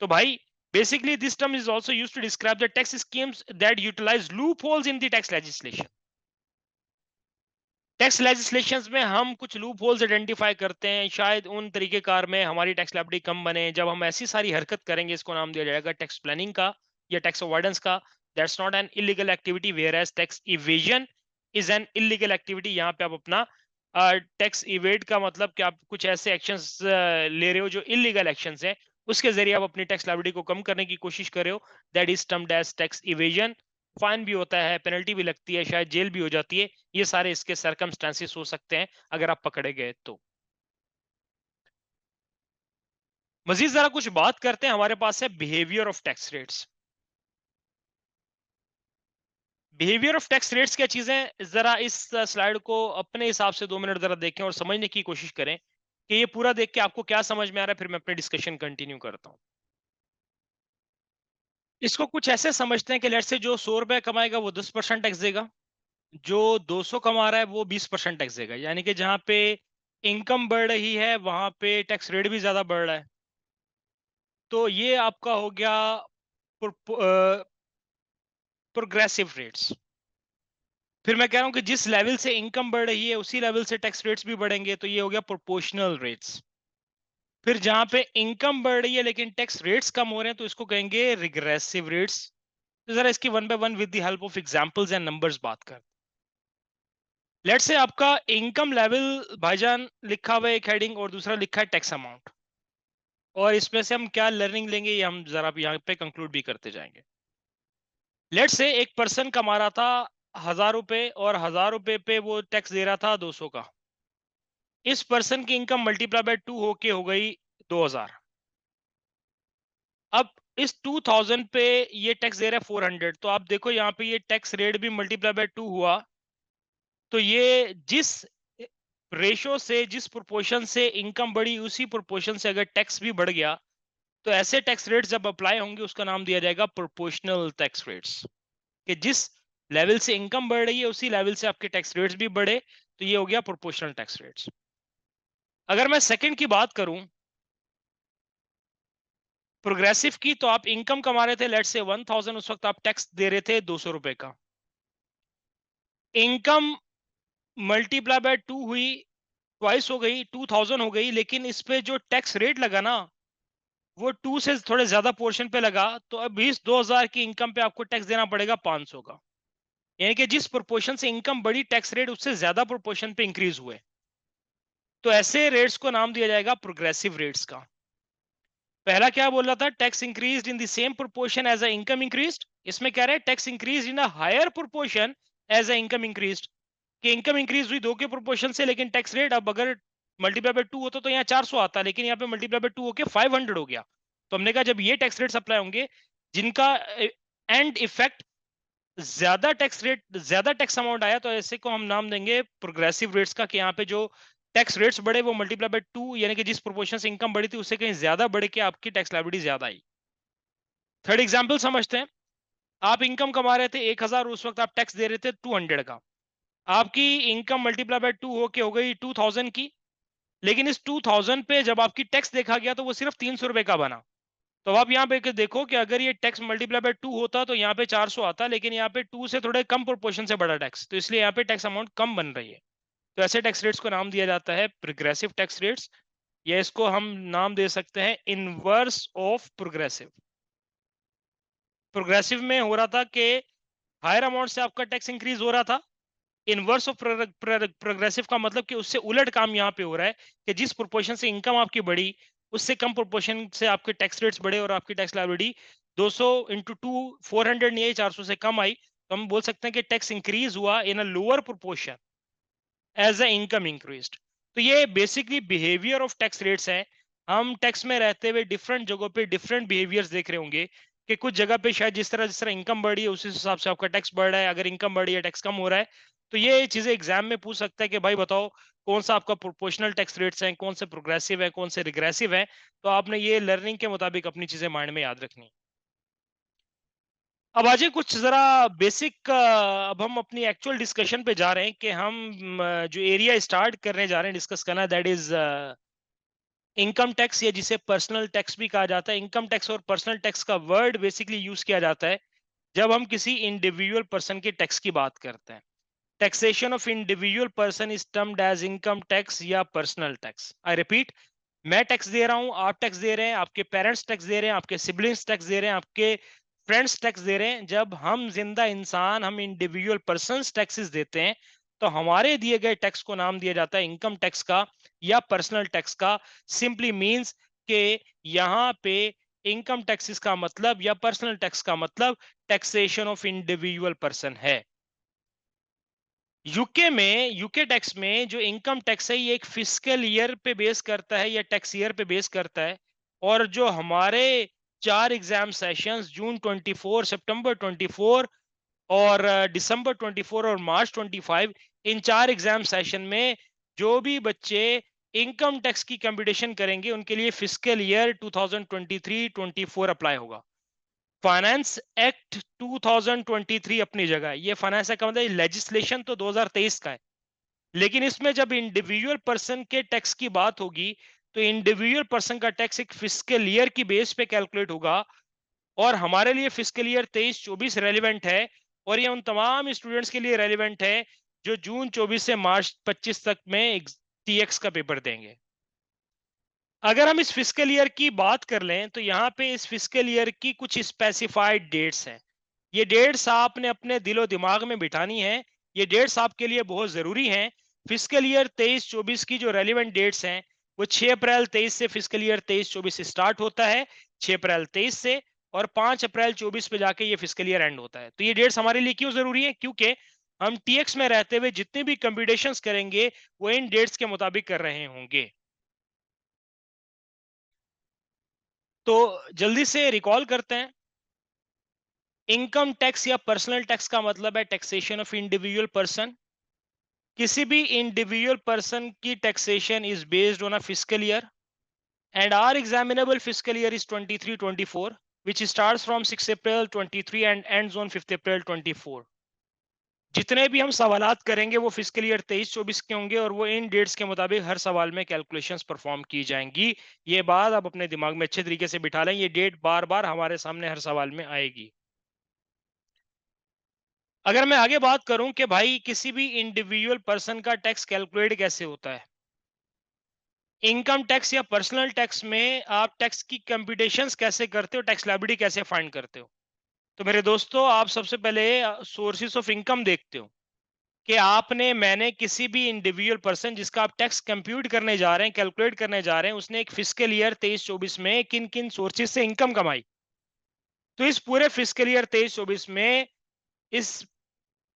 तो भाई, basically this term is also used to describe the tax schemes that utilize loopholes in the tax legislation. Tax legislations में हम कुछ लूप होल्स आइडेंटिफाई करते हैं, शायद उन तरीकेकार में हमारी टैक्स लायबिलिटी कम बने, जब हम ऐसी सारी हरकत करेंगे, इसको नाम दिया जाएगा टैक्स प्लानिंग का या टैक्स अवॉइडेंस का। That's not an illegal activity, whereas tax evasion is an illegal activity. यहाँ पे आप अपना टैक्स इवेड का मतलब कि आप कुछ ऐसे एक्शंस ले रहे हो जो इलीगल एक्शंस हैं, उसके जरिए आप अपनी टैक्स लायबिलिटी को कम करने की कोशिश कर रहे हो, that is termed as tax evasion. Fine भी होता है, पेनल्टी भी लगती है, शायद जेल भी हो जाती है, ये सारे इसके सरकमस्टेंसेस हो सकते हैं अगर आप पकड़े गए तो। मजीद जरा कुछ बात करते हैं, हमारे पास है behaviour of tax rates. Behaviour of tax rates क्या चीजें, जरा इस स्लाइड को अपने हिसाब से 2 मिनट जरा देखें और समझने की कोशिश करें कि ये पूरा देख के आपको क्या समझ में आ रहा है, फिर मैं अपनी डिस्कशन कंटिन्यू करता हूं। इसको कुछ ऐसे समझते हैं कि लेट से जो 100 रुपए कमाएगा वो 10% टैक्स देगा, जो 200 कमा रहा है वो 20% टैक्स देगा, यानी कि जहां पे इनकम बढ़ रही है वहां पे टैक्स रेट भी ज्यादा बढ़ रहा है। तो ये आपका हो गया प्रोग्रेसिव रेट्स। फिर मैं कह रहा हूं कि जिस लेवल से इनकम बढ़ रही है उसी लेवल से टैक्स रेट्स भी बढ़ेंगे, तो ये हो गया प्रोपोर्शनल रेट्स। फिर जहां पे इनकम बढ़ रही है लेकिन टैक्स रेट्स कम हो रहे हैं, तो इसको कहेंगे रिग्रेसिव रेट्स। तो जरा इसकी one by one with the help of examples and numbers बात कर। लेट्स से आपका इनकम लेवल भाईजान लिखा हुआ है एक हेडिंग, और दूसरा लिखा है टैक्स अमाउंट, और इसमें से हम क्या लर्निंग लेंगे ये हम जरा यहाँ पे कंक्लूड भी करते जाएंगे। लेट्स से एक पर्सन कमा रहा था 1000 रुपए, और 1000 रुपए पे वो टैक्स दे रहा था 200 का। इस पर्सन की इनकम मल्टीप्लाई बाय 2 होके हो गई 2000। अब इस 2000 पे ये टैक्स दे रहा है 400, तो आप देखो यहाँ पे ये टैक्स रेट भी मल्टीप्लाई बाय 2 हुआ। तो ये जिस रेशो से, जिस प्रोपोर्शन से इनकम बढ़ी, उसी प्रोपोर्शन से अगर टैक्स भी बढ़ गया, तो ऐसे टैक्स रेट्स जब अप्लाई होंगे उसका नाम दिया जाएगा प्रोपोर्शनल टैक्स रेट्स। कि जिस लेवल से इनकम बढ़ रही है उसी लेवल से आपके टैक्स रेट्स भी बढ़े, तो ये हो गया प्रोपोर्शनल टैक्स रेट्स। अगर मैं सेकंड की बात करूं, प्रोग्रेसिव की, तो आप इनकम कमा रहे थे लेट्स से 1000, उस वक्त आप टैक्स दे रहे थे 200 रुपए का। इनकम मल्टीप्लाई बाय 2 हुई, ट्वाइस हो गई, 2000 हो गई, लेकिन इस पे जो टैक्स रेट लगा ना, वो 2 से थोड़े ज्यादा पोर्शन पे लगा, तो अब इस 2000 की इनकम पे आपको टैक्स देना पड़ेगा 500 का। यानी कि जिस प्रोपोर्शन से इनकम बढ़ी, टैक्स रेट उससे ज्यादा प्रोपोर्शन पे इंक्रीज हुए, तो ऐसे रेट्स को नाम दिया जाएगा प्रोग्रेसिव रेट्स का। पहला क्या बोल रहा था, tax increased in the same proportion as a income increased, इसमें कह रहे हैं tax increase in a higher proportion as a income increase, कि इनकम इंक्रीज हुई 2 के प्रोपोर्शन से, लेकिन टैक्स रेट अब अगर मल्टीप्लाई बाय 2 होता तो यहाँ 400 आता, लेकिन यहाँ पे मल्टीप्लाई बाय 2 होके 500 हो गया। तो हमने कहा जब ये टैक्स रेट्स अप्लाई होंगे जिनका एंड इफेक्ट ज्यादा टैक्स अमाउंट आया, तो ऐसे को हम नाम देंगे प्रोग्रेसिव रेट्स का, कि यहाँ पे जो टैक्स रेट्स बढ़े वो मल्टीप्लाई बाय 2, यानी कि जिस प्रोपोर्शन से इनकम बढ़ी थी उससे कहीं ज्यादा बढ़ के आपकी टैक्स लायबिलिटी ज्यादा आई। थर्ड एग्जांपल समझते हैं। आप इनकम कमा रहे थे 1000, उस वक्त आप टैक्स दे रहे थे 200 का। आपकी इनकम मल्टीप्लाई बाय 2 होके हो गई 2000 की, लेकिन इस 2000 पे जब आपकी टैक्स देखा गया तो वो सिर्फ 300 रुपए का बना। तो आप यहाँ पे देखो कि अगर ये टैक्स मल्टीप्लाई बाय 2 होता तो यहाँ पे 400 आता, लेकिन यहाँ पे 2 से थोड़े कम प्रोपोर्शन से बड़ा टैक्स, तो इसलिए यहाँ पे टैक्स अमाउंट कम बन रही है। तो ऐसे टैक्स रेट्स को नाम दिया जाता है प्रोग्रेसिव टैक्स रेट्स, या इसको हम नाम दे सकते हैं इनवर्स ऑफ प्रोग्रेसिव। प्रोग्रेसिव में हो रहा था कि हायर अमाउंट से आपका टैक्स इंक्रीज हो रहा था। इनवर्स ऑफ प्रोग्रेसिव का मतलब कि उससे उलट काम यहाँ पे हो रहा है, कि जिस प्रोपोर्शन से इनकम आपकी बढ़ी उससे कम प्रोपोर्शन से आपके टैक्स रेट्स बढ़े और आपकी टैक्स लायबिलिटी 200 इंटू 2 400 नहीं आई, 400 से कम आई। तो हम बोल सकते हैं कि टैक्स इंक्रीज हुआ in a lower proportion as a income increased. तो ये basically behaviour of tax rates है। हम टैक्स में रहते हुए डिफरेंट जगहों पे डिफरेंट बिहेवियर्स देख रहे होंगे, कि कुछ जगह पे शायद जिस तरह इनकम बढ़ी है उसी हिसाब से आपका टैक्स बढ़ रहा है, अगर इनकम बढ़ी है टैक्स कम हो रहा है। तो ये चीजें एग्जाम में पूछ सकता है कि भाई बताओ कौन सा आपका प्रोपोर्शनल टैक्स रेट्स हैं, कौन से प्रोग्रेसिव है, कौन से रिग्रेसिव है। तो आपने ये लर्निंग के मुताबिक अपनी चीजें माइंड में याद रखनी है। अब आज कुछ जरा बेसिक, अब हम अपनी एक्चुअल डिस्कशन पे जा रहे हैं, कि हम जो एरिया स्टार्ट करने जा रहे हैं डिस्कस करना, दैट इज इनकम टैक्स, या जिसे पर्सनल टैक्स भी कहा जाता है। इनकम टैक्स और पर्सनल टैक्स का वर्ड बेसिकली यूज किया जाता है जब हम किसी इंडिविजुअल पर्सन के टैक्स की बात करते हैं। Taxation of individual person is termed as income tax या पर्सनल टैक्स। आई रिपीट, मैं टैक्स दे रहा हूं, आप टैक्स दे रहे हैं, आपके पेरेंट्स टैक्स दे रहे हैं, आपके सिबलिंग्स टैक्स दे रहे हैं, आपके फ्रेंड्स टैक्स दे रहे हैं। जब हम जिंदा इंसान, हम इंडिविजुअल पर्संस टैक्सेस देते हैं, तो हमारे दिए गए टैक्स को नाम दिया जाता है इनकम टैक्स का या पर्सनल टैक्स का। सिंपली मींस के यहाँ पे इनकम टैक्सेस का मतलब या पर्सनल टैक्स का मतलब टैक्सेशन ऑफ इंडिविजुअल पर्सन है। यूके टैक्स में जो इनकम टैक्स है ये एक फिस्कल ईयर पे बेस करता है या टैक्स ईयर पे बेस करता है। और जो हमारे 4 एग्जाम सेशंस जून 24, सितंबर 24 और दिसंबर 24 और मार्च 25, इन 4 एग्जाम सेशन में जो भी बच्चे इनकम टैक्स की कंपटीशन करेंगे उनके लिए फिस्कल ईयर 2023-24 अप्लाई होगा। फाइनेंस एक्ट 2023 अपनी जगह है। ये फाइनेंस एक्ट का मतलब लेजिस्लेशन तो 2023 का है, लेकिन इसमें जब इंडिविजुअल पर्सन के टैक्स की बात होगी तो इंडिविजुअल पर्सन का टैक्स एक फिस्कल ईयर की बेस पे कैलकुलेट होगा। और हमारे लिए फिस्कल ईयर 23-24 रेलिवेंट है, और ये उन तमाम स्टूडेंट्स के लिए रेलिवेंट है जो जून 24 से मार्च 25 तक में टीएक्स का पेपर देंगे। अगर हम इस फिस्कल ईयर की बात कर लें तो यहाँ पे इस फिस्कल ईयर की कुछ स्पेसिफाइड डेट्स हैं। ये डेट्स आपने अपने दिलो दिमाग में बिठानी है। ये डेट्स आपके लिए बहुत जरूरी हैं। फिस्कल ईयर 23-24 की जो रेलिवेंट डेट्स हैं वो 6 अप्रैल 23 से फिस्कल ईयर 23-24 स्टार्ट होता है, 6 अप्रैल 23 से, और 5 अप्रैल 24 पे जाके ये फिस्कल ईयर एंड होता है। तो ये डेट्स हमारे लिए क्यों जरूरी है? क्योंकि हम टीएक्स में रहते हुए जितने भी कंप्यूटेशंस करेंगे वो इन डेट्स के मुताबिक कर रहे होंगे। तो जल्दी से रिकॉल करते हैं। इनकम टैक्स या पर्सनल टैक्स का मतलब है टैक्सेशन ऑफ इंडिविजुअल पर्सन। किसी भी इंडिविजुअल पर्सन की taxation is based on a fiscal year, and our examinable fiscal year is 23-24 which starts from 6 April 23 and ends on 5 April 24। जितने भी हम सवालात करेंगे वो फिस्कल ईयर 23-24 के होंगे, और वो इन डेट्स के मुताबिक हर सवाल में कैलकुलेशंस परफॉर्म की जाएंगी। ये बात आप अपने दिमाग में अच्छे तरीके से बिठा लें, ये डेट बार बार हमारे सामने हर सवाल में आएगी। अगर मैं आगे बात करूं कि भाई किसी भी इंडिविजुअल पर्सन का टैक्स कैलकुलेट कैसे होता है, इनकम टैक्स या पर्सनल टैक्स में आप टैक्स की कंप्यूटेशंस कैसे करते हो, टैक्स लायबिलिटी कैसे फाइंड करते हो। तो मेरे दोस्तों, आप सबसे पहले सोर्सेस ऑफ इनकम देखते हो, कि आपने मैंने किसी भी इंडिविजुअल पर्सन जिसका आप टैक्स कंप्यूट करने जा रहे हैं, कैलकुलेट करने जा रहे हैं, उसने एक फिस्कल ईयर 23-24 में किन किन सोर्सेज से इनकम कमाई। तो इस पूरे फिस्कल ईयर 23-24 में इस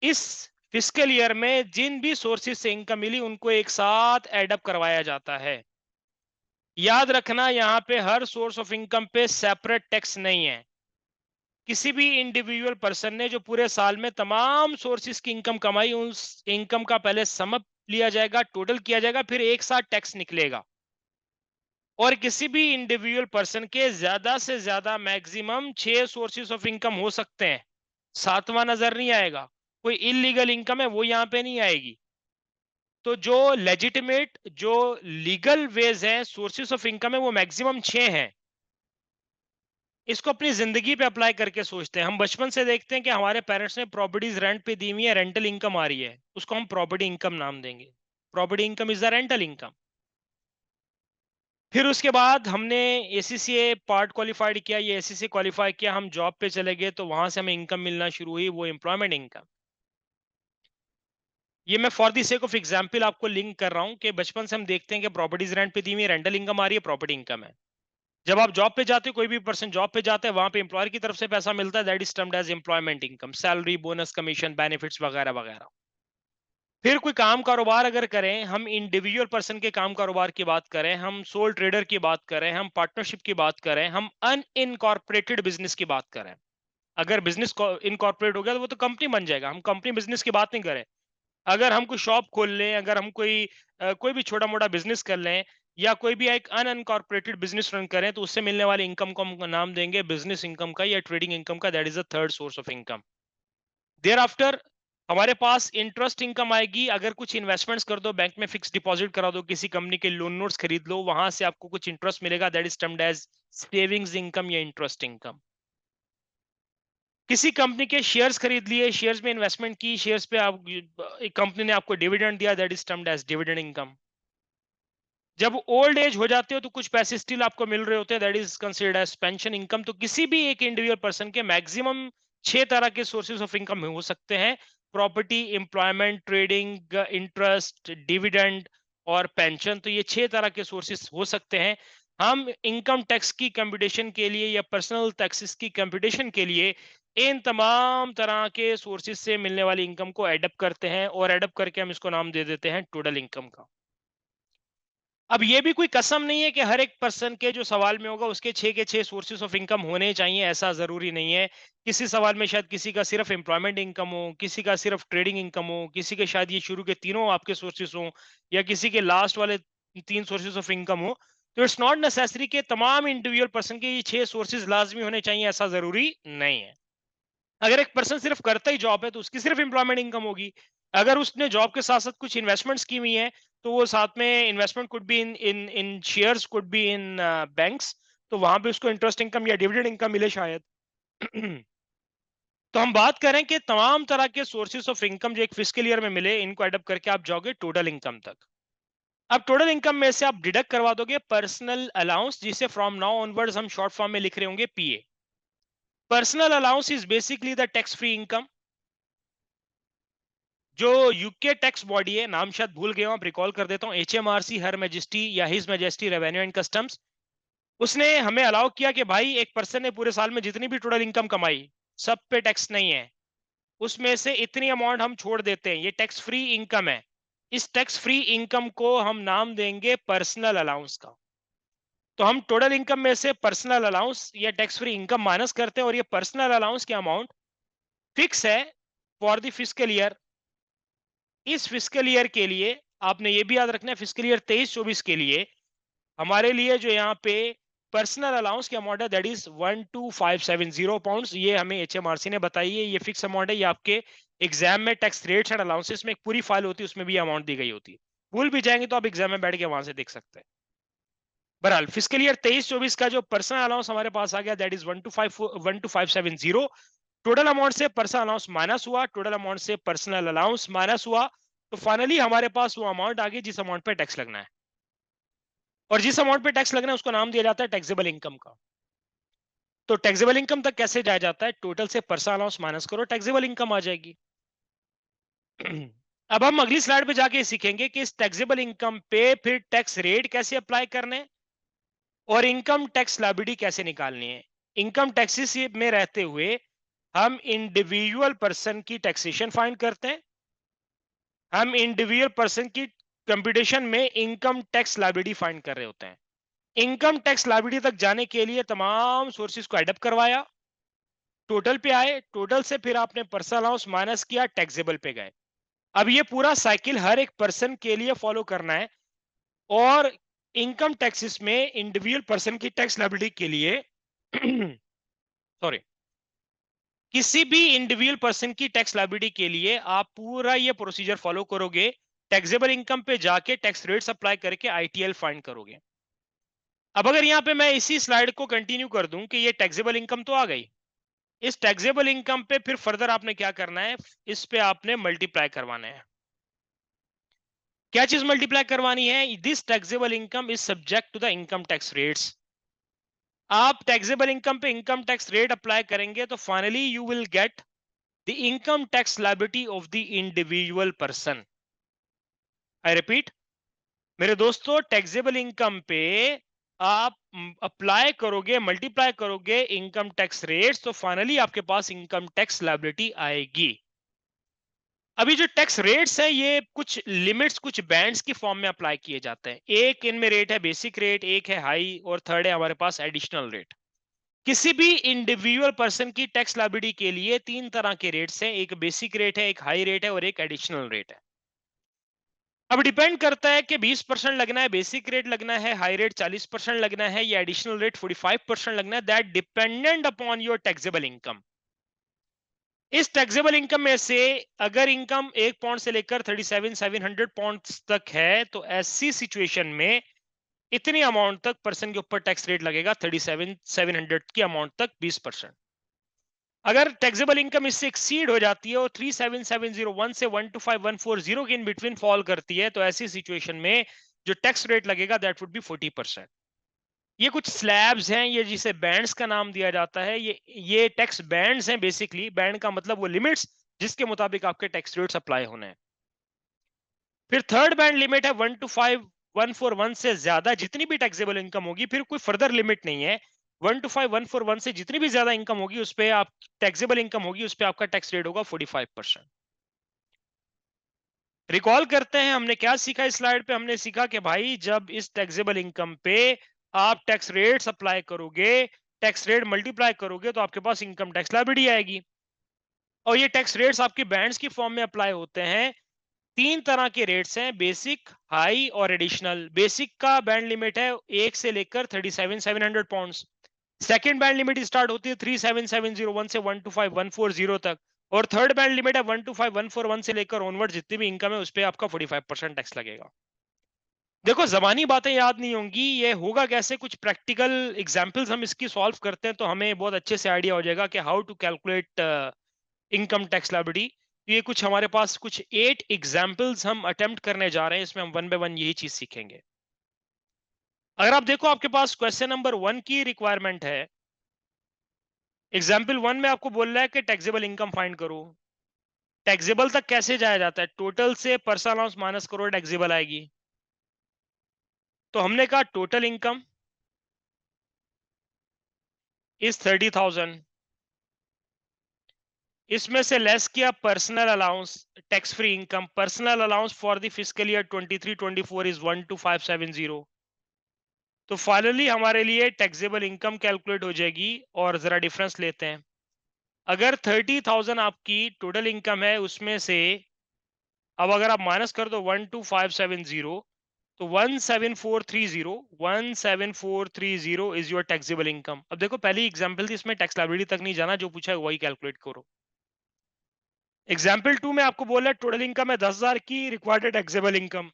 इस फिस्कल ईयर में जिन भी सोर्सेज से इनकम मिली उनको एक साथ ऐड अप करवाया जाता है। याद रखना यहाँ पे हर सोर्स ऑफ इनकम पे सेपरेट टैक्स नहीं है। किसी भी इंडिविजुअल पर्सन ने जो पूरे साल में तमाम सोर्सेज की इनकम कमाई, उस इनकम का पहले सम अप लिया जाएगा, टोटल किया जाएगा, फिर एक साथ टैक्स निकलेगा। और किसी भी इंडिविजुअल पर्सन के ज्यादा से ज्यादा मैक्सिमम 6 सोर्सेज ऑफ इनकम हो सकते हैं। सातवां नजर नहीं आएगा। कोई इलीगल इनकम है वो यहाँ पे नहीं आएगी। तो जो लेजिटिमेट, जो लीगल वेज है, सोर्सेज ऑफ इनकम है, वो मैक्सिमम 6 हैं। इसको अपनी जिंदगी पे अप्लाई करके सोचते हैं। हम बचपन से देखते हैं कि हमारे पेरेंट्स ने प्रॉपर्टीज रेंट पे दी हुई है, रेंटल इनकम आ रही है, उसको हम प्रॉपर्टी इनकम नाम देंगे। Property income is the rental income. फिर उसके बाद हमने एसीसीए पार्ट क्वालिफाइड किया, ये एसीसी क्वालिफाई किया, हम जॉब पे चले गए, तो वहां से हमें इनकम मिलना शुरू हुई, वो एम्प्लॉयमेंट इनकम। ये मैं for the sake of example आपको लिंक कर रहा हूं कि बचपन से हम देखते हैं कि प्रॉपर्टीज रेंट पे दी हुई है, रेंटल इनकम आ रही है, प्रॉपर्टी इनकम है। जब आप जॉब पे जाते हो, कोई भी पर्सन जॉब पे जाता है, वहां पे एम्प्लॉयर की तरफ से पैसा मिलता है, that is termed as employment income, salary, bonus, commission, benefits वगैरह वगैरह। फिर कोई काम कारोबार अगर करें, हम इंडिविजुअल पर्सन के काम कारोबार की बात करें, हम सोल ट्रेडर की बात करें, हम पार्टनरशिप की बात करें, हम अनइनकॉर्पोरेटेड बिजनेस की बात करें। अगर बिजनेस इनकॉर्पोरेट हो गया तो वो तो कंपनी बन जाएगा, हम कंपनी बिजनेस की बात नहीं करें। अगर हम कोई शॉप खोल लें, अगर हम कोई भी छोटा मोटा बिजनेस कर लें, या कोई भी एक अनकॉर्पोरेटेड बिजनेस रन करें, तो उससे मिलने वाले इनकम को हम नाम देंगे बिजनेस इनकम का या ट्रेडिंग इनकम का। That is the third source of income. Thereafter हमारे पास इंटरेस्ट इनकम आएगी। अगर कुछ इन्वेस्टमेंट्स कर दो, बैंक में फिक्स डिपॉजिट करा दो, किसी कंपनी के लोन नोट्स खरीद लो, वहां से आपको कुछ इंटरेस्ट मिलेगा, that is termed as savings income या इंटरेस्ट इनकम। किसी कंपनी के शेयर्स खरीद लिए, शेयर्स में इन्वेस्टमेंट की, शेयर्स पे आप एक कंपनी ने आपको डिविडेंड दिया, that is termed as dividend income. जब ओल्ड एज हो जाते हो तो कुछ पैसे स्टिल आपको मिल रहे होते हैं, that is considered age pension income. तो किसी भी एक इंडिविजुअल पर्सन के मैक्सिमम 6 तरह के सोर्सेज ऑफ इनकम हो सकते हैं: property, employment, trading, interest, dividend और पेंशन। तो ये 6 तरह के सोर्सेज हो सकते हैं। हम इनकम टैक्स की कंप्यूटेशन के लिए या पर्सनल टैक्सेस की कंप्यूटेशन के लिए इन तमाम तरह के सोर्सेज से मिलने वाली इनकम को एडअप करते हैं, और एडअप करके हम इसको नाम दे देते हैं टोटल इनकम का। अब ये भी कोई कसम नहीं है कि हर एक पर्सन के जो सवाल में होगा उसके 6 के 6 सोर्सेस ऑफ इनकम होने चाहिए, ऐसा जरूरी नहीं है। किसी सवाल में शायद किसी का सिर्फ एम्प्लॉयमेंट इनकम हो, किसी का सिर्फ ट्रेडिंग इनकम हो, किसी के शायद ये शुरू के तीनों आपके सोर्सेस हो, या किसी के लास्ट वाले 3 सोर्सेस ऑफ इनकम हो। तो इट्स नॉट नेसेसरी कि तमाम इंडिविजुअल पर्सन के ये 6 सोर्सेज लाजमी होने चाहिए, ऐसा जरूरी नहीं है। अगर एक पर्सन सिर्फ करता ही जॉब है तो उसकी सिर्फ एम्प्लॉयमेंट इनकम होगी। अगर उसने जॉब के साथ साथ कुछ इन्वेस्टमेंट्स की हुई है, तो वो साथ में investment could be in in in shares, could be in banks, तो वहां पे उसको इंटरेस्ट इनकम या डिविडेंड इनकम मिले शायद। तो हम बात करें कि तमाम तरह के सोर्सेस ऑफ इनकम जो एक फिस्कल ईयर में मिले, इनको एडअप करके आप जाओगे टोटल इनकम तक। अब टोटल इनकम में से आप डिडक्ट करवा दोगे पर्सनल अलाउंस, जिसे फ्रॉम नाउ ऑनवर्ड्स हम शॉर्ट फॉर्म में लिख रहे होंगे PA. Personal allowance is basically the tax free income. जो यूके टैक्स बॉडी है, नाम शायद भूल गए हो आप, रिकॉल कर देता हूं, एचएमआरसी, हर मैजेस्टी या his majesty Revenue and customs. उसने हमें अलाउ किया कि भाई एक पर्सन ने पूरे साल में जितनी भी टोटल इनकम कमाई, सब पे टैक्स नहीं है, उसमें से इतनी अमाउंट हम छोड़ देते हैं, ये टैक्स फ्री इनकम है। इस टैक्स फ्री इनकम को हम नाम देंगे पर्सनल अलाउंस का। तो हम टोटल इनकम में से पर्सनल अलाउंस या टैक्स फ्री इनकम माइनस करते हैं, और ये पर्सनल अलाउंस की अमाउंट फिक्स है फॉर द फिस्कल ईयर। इस फिस्कल ईयर के लिए आपने ये भी याद रखना है, फिस्कल ईयर 23-24 के लिए हमारे लिए जो यहाँ पे पर्सनल अलाउंस की अमाउंट है, दैट इज 12570 पाउंड। ये हमें एचएमआरसी ने बताई है, ये फिक्स अमाउंट है। ये आपके एग्जाम में टैक्स रेट्स एंड अलाउंसेस में एक पूरी फाइल होती है, उसमें भी अमाउंट दी गई होती है। भूल भी जाएंगे तो आप एग्जाम में बैठ के वहां से देख सकते हैं। बहरहाल फिस्कल ईयर 23-24 का जो पर्सनल अलाउंस हमारे पास आ गया, दैट इज 12570। टोटल अमाउंट से पर्सनल अलाउंस माइनस हुआ, टोटल अमाउंट से पर्सनल अलाउंस माइनस हुआ, तो फाइनली हमारे पास वो अमाउंट आ गई जिस अमाउंट पे टैक्स लगना है। और जिस अमाउंट पे टैक्स लगना है उसको नाम दिया जाता है टैक्सेबल इनकम का। तो टैक्सेबल इनकम तक कैसे जाया जाता है? टोटल से पर्सनल अलाउंस माइनस करो, टैक्सेबल इनकम आ जाएगी। अब हम अगली स्लाइड पे जाके सीखेंगे कि इस टैक्सेबल इनकम पे फिर टैक्स रेट कैसे अप्लाई करने और इनकम टैक्स लायबिलिटी कैसे निकालनी है। इनकम टैक्सेस में रहते हुए हम इंडिविजुअल पर्सन की टैक्सेशन फाइंड करते हैं। हम इंडिविजुअल पर्सन की कंप्यूटेशन में इनकम टैक्स लायबिलिटी फाइंड कर रहे होते हैं। इनकम टैक्स लायबिलिटी तक जाने के लिए तमाम सोर्सेज को एडअप करवाया, टोटल पे आए, टोटल से फिर आपने पर्सनल अलाउंस माइनस किया, टैक्सेबल पे गए। अब ये पूरा साइकिल हर एक पर्सन के लिए फॉलो करना है। और इनकम टैक्सेस में इंडिविजुअल पर्सन की टैक्स लायबिलिटी के लिए सॉरी, किसी भी इंडिविजुअल पर्सन की टैक्स लायबिलिटी के लिए आप पूरा ये प्रोसीजर फॉलो करोगे। टैक्सेबल इनकम पे जाके टैक्स रेट्स अप्लाई करके आईटीएल फाइंड करोगे। अब अगर यहां पे मैं इसी स्लाइड को कंटिन्यू कर दूं कि ये टैक्सेबल इनकम तो आ गई, इस टैक्सेबल इनकम पे फिर फर्दर आपने क्या करना है, इस पे आपने मल्टीप्लाई करवाना है। क्या चीज मल्टीप्लाई करवानी है? This taxable income is subject to the income tax rates. आप टैक्सेबल इनकम पे इनकम टैक्स रेट अप्लाई करेंगे तो finally you will get the income tax liability of the individual person. I repeat, मेरे दोस्तों, taxable income पे आप apply करोगे, multiply करोगे इनकम टैक्स रेट्स, तो फाइनली आपके पास इनकम टैक्स लायबिलिटी आएगी। अभी जो टैक्स रेट्स है ये कुछ लिमिट्स, कुछ बैंड्स की फॉर्म में अप्लाई किए जाते हैं। एक इनमें रेट है बेसिक रेट, एक है हाई, और थर्ड है हमारे पास एडिशनल रेट। किसी भी इंडिविजुअल पर्सन की टैक्स लायबिलिटी के लिए तीन तरह के रेट्स हैं, एक बेसिक रेट है, एक हाई रेट है और एक एडिशनल रेट है। अब डिपेंड करता है कि 20% लगना है, बेसिक रेट लगना है, हाई रेट 40% लगना है, या एडिशनल रेट 45% लगना है। That dependent upon your taxable income. इस टैक्सेबल इनकम में से अगर इनकम 1 पॉइंट से लेकर 37,700 पॉइंट्स तक है तो ऐसी सिचुएशन में इतनी अमाउंट तक पर्सन के ऊपर टैक्स रेट लगेगा, 37,700 की अमाउंट तक 20%। अगर टैक्सेबल इनकम इससे एक्सीड हो जाती है और 37,701 से 125,140 के इन बिटवीन फॉल करती है तो ऐसी सिचुएशन में जो टैक्स रेट लगेगा दैट वुड बी 40%। ये कुछ स्लैब्स हैं, ये जिसे बैंड्स का नाम दिया जाता है, ये टैक्स बैंड्स हैं। बेसिकली बैंड का मतलब वो लिमिट्स जिसके मुताबिक आपके टैक्स रेट्स अप्लाई होने हैं। फिर थर्ड बैंड लिमिट है 125,141 से ज्यादा जितनी भी टैक्सेबल इनकम होगी, फिर कोई फर्दर लिमिट नहीं है। 125,141 से जितनी भी ज्यादा इनकम होगी उस पे आप टैक्सेबल इनकम होगी उस पे आपका टैक्स रेट होगा 45%। रिकॉल करते हैं हमने क्या सीखा इस स्लाइड पे। हमने सीखा कि भाई जब इस टैक्सेबल इनकम पे आप टैक्स रेट्स अप्लाई करोगे, टैक्स रेट मल्टीप्लाई करोगे तो आपके पास इनकम टैक्स लायबिलिटी आएगी। और ये टैक्स रेट्स आपके बैंड्स की फॉर्म में अप्लाई होते हैं। तीन तरह के रेट्स हैं, बेसिक, हाई और एडिशनल। बेसिक का बैंड लिमिट है 1 से लेकर 37,700 points. Second band limit start होती है 37,701 से 125,140 तक। और थर्ड बैंड लिमिट है 125,141 से लेकर ऑनवर्ड जितनी भी इनकम है उस पे आपका 45% टैक्स लगेगा। देखो, जबानी बातें याद नहीं होंगी, ये होगा कैसे, कुछ प्रैक्टिकल एग्जांपल्स हम इसकी सॉल्व करते हैं तो हमें बहुत अच्छे से आइडिया हो जाएगा कि how to calculate income tax liability. ये कुछ हमारे पास कुछ 8 एग्जांपल्स हम अटेम्प्ट करने जा रहे हैं, इसमें हम वन बाय वन यही चीज सीखेंगे। अगर आप देखो आपके पास क्वेश्चन नंबर 1 की रिक्वायरमेंट है। एग्जाम्पल 1 में आपको बोल रहा है कि टैक्सेबल इनकम फाइंड करो। टैक्सेबल तक कैसे जाया जाता है? टोटल से पर्सनल अलाउंस माइनस करो, टैक्सेबल आएगी। तो हमने कहा टोटल इनकम इज 30,000, इसमें से लेस किया personal allowance, tax free income. Personal allowance for the fiscal year 23-24 is 12,570। तो फाइनली हमारे लिए टैक्सेबल इनकम कैलकुलेट हो जाएगी। और जरा डिफरेंस लेते हैं। अगर 30,000 आपकी टोटल इनकम है, उसमें से अब अगर आप माइनस कर दो 12570, तो 17430 इज योर टैक्सेबल इनकम। अब देखो, पहली एग्जांपल थी, इसमें टैक्स लायबिलिटी तक नहीं जाना, जो पूछा है वही कैलकुलेट करो। एग्जाम्पल 2 में आपको बोला टोटल इनकम है 10,000 की, रिक्वायर्ड टैक्सेबल इनकम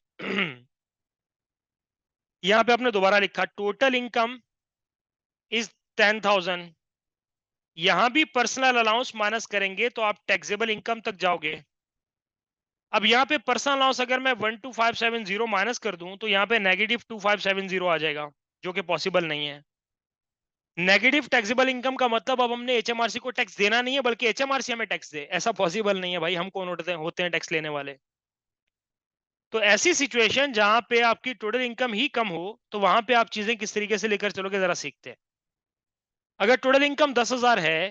यहां पे आपने दोबारा लिखा टोटल इनकम इज 10,000। यहां भी पर्सनल अलाउंस माइनस करेंगे तो आप टैक्सेबल इनकम तक जाओगे। अब यहाँ पे पर्सनल अलाउंस अगर मैं 12570 माइनस कर दूं तो यहाँ पे -2570 आ जाएगा, जो कि पॉसिबल नहीं है। नेगेटिव टैक्सेबल इनकम का मतलब अब हमने एचएमआरसी को टैक्स देना नहीं है, बल्कि एचएमआरसी हमें टैक्स दे, ऐसा पॉसिबल नहीं है भाई। हम कौन होते हैं टैक्स लेने वाले? तो ऐसी सिचुएशन जहां पे आपकी टोटल इनकम ही कम हो तो वहां पे आप चीजें किस तरीके से लेकर चलोगे, जरा सीखते हैं। अगर टोटल इनकम 10,000 है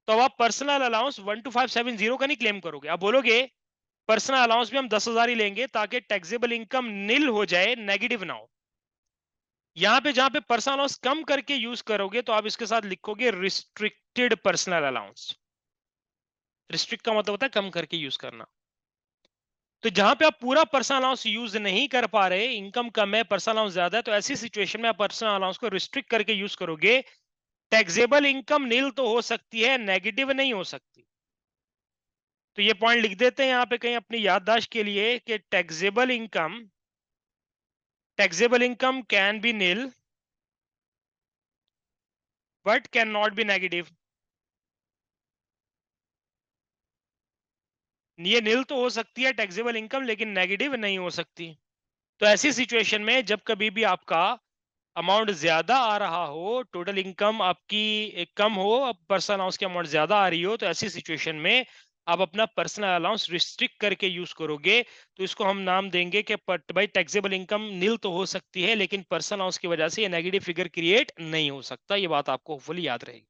तो अब आप पर्सनल अलाउंस 12570 का नहीं क्लेम करोगे, आप बोलोगे पर्सनल अलाउंस भी हम 10,000 ही लेंगे ताकि टैक्सेबल इनकम नील हो जाए, नेगेटिव ना हो। यहां पे जहां पे पर्सनल अलाउंस कम करके यूज करोगे तो आप इसके साथ लिखोगे रिस्ट्रिक्टेड पर्सनल अलाउंस। रिस्ट्रिक्ट का मतलब होता है कम करके यूज करना। तो जहां पे आप पूरा पर्सनल अलाउंस यूज नहीं कर पा रहे, इनकम कम है, पर्सनल अलाउंस ज्यादा है, तो ऐसी सिचुएशन में आप पर्सनल अलाउंस को रिस्ट्रिक्ट करके यूज करोगे। टैक्सेबल इनकम नील तो हो सकती है, नेगेटिव नहीं हो सकती। तो ये पॉइंट लिख देते हैं यहाँ पे कहीं अपनी याददाश्त के लिए कि taxable income can be nil but can not be negative. ये नील तो हो सकती है टैक्सेबल इनकम, लेकिन नेगेटिव नहीं हो सकती। तो ऐसी सिचुएशन में जब कभी भी आपका अमाउंट ज्यादा आ रहा हो, टोटल इनकम आपकी कम हो, अब पर्सनल अलाउंस की अमाउंट ज्यादा आ रही हो, तो ऐसी सिचुएशन में आप अपना पर्सनल अलाउंस रिस्ट्रिक्ट करके यूज करोगे। तो इसको हम नाम देंगे कि भाई टैक्सेबल इनकम नील तो हो सकती है, लेकिन पर्सनल अलाउंस की वजह से ये नेगेटिव फिगर क्रिएट नहीं हो सकता। ये बात आपको होपफुली याद रहेगी।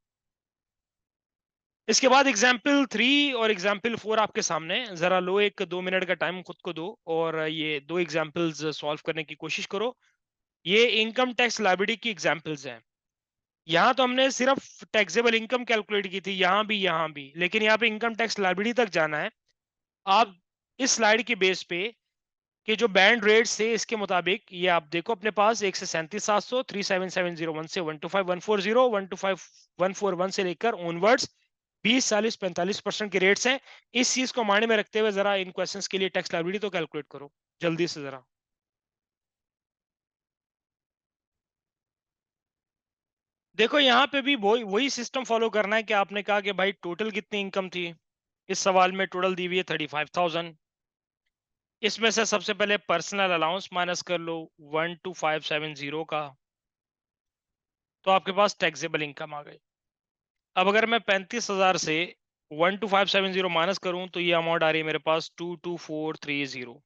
इसके बाद एग्जाम्पल 3 और एग्जाम्पल 4 आपके सामने। जरा लो, एक 2 मिनट का टाइम खुद को दो और ये दो एग्जाम्पल्स सॉल्व करने की कोशिश करो। ये इनकम टैक्स लायबिलिटी की एग्जाम्पल्स हैं। यहाँ तो हमने सिर्फ टैक्सेबल इनकम कैलकुलेट की थी, यहाँ भी, लेकिन यहाँ पे इनकम टैक्स लायबिलिटी तक जाना है। आप इस स्लाइड के बेस पे कि जो बैंड रेट्स थे इसके मुताबिक ये आप देखो अपने पास 1 से 37,700, 37,701 से 125,140, 125,141 से लेकर ऑनवर्ड्स 20, 40, 45% के रेट्स हैं। इस चीज को मायने में रखते हुए जरा इन क्वेश्चंस के लिए टैक्स लायबिलिटी तो कैलकुलेट करो जल्दी से जरा। देखो यहाँ पे भी वही वही सिस्टम फॉलो करना है कि आपने कहा कि भाई टोटल कितनी इनकम थी। इस सवाल में टोटल दी हुई है 35,000। इसमें से सबसे पहले पर्सनल अलाउंस माइनस कर लो 12570 का, तो आपके पास टैक्सेबल इनकम आ गई। अब अगर मैं 35,000 से 12570 माइनस करूं तो ये अमाउंट आ रही है मेरे पास 22430।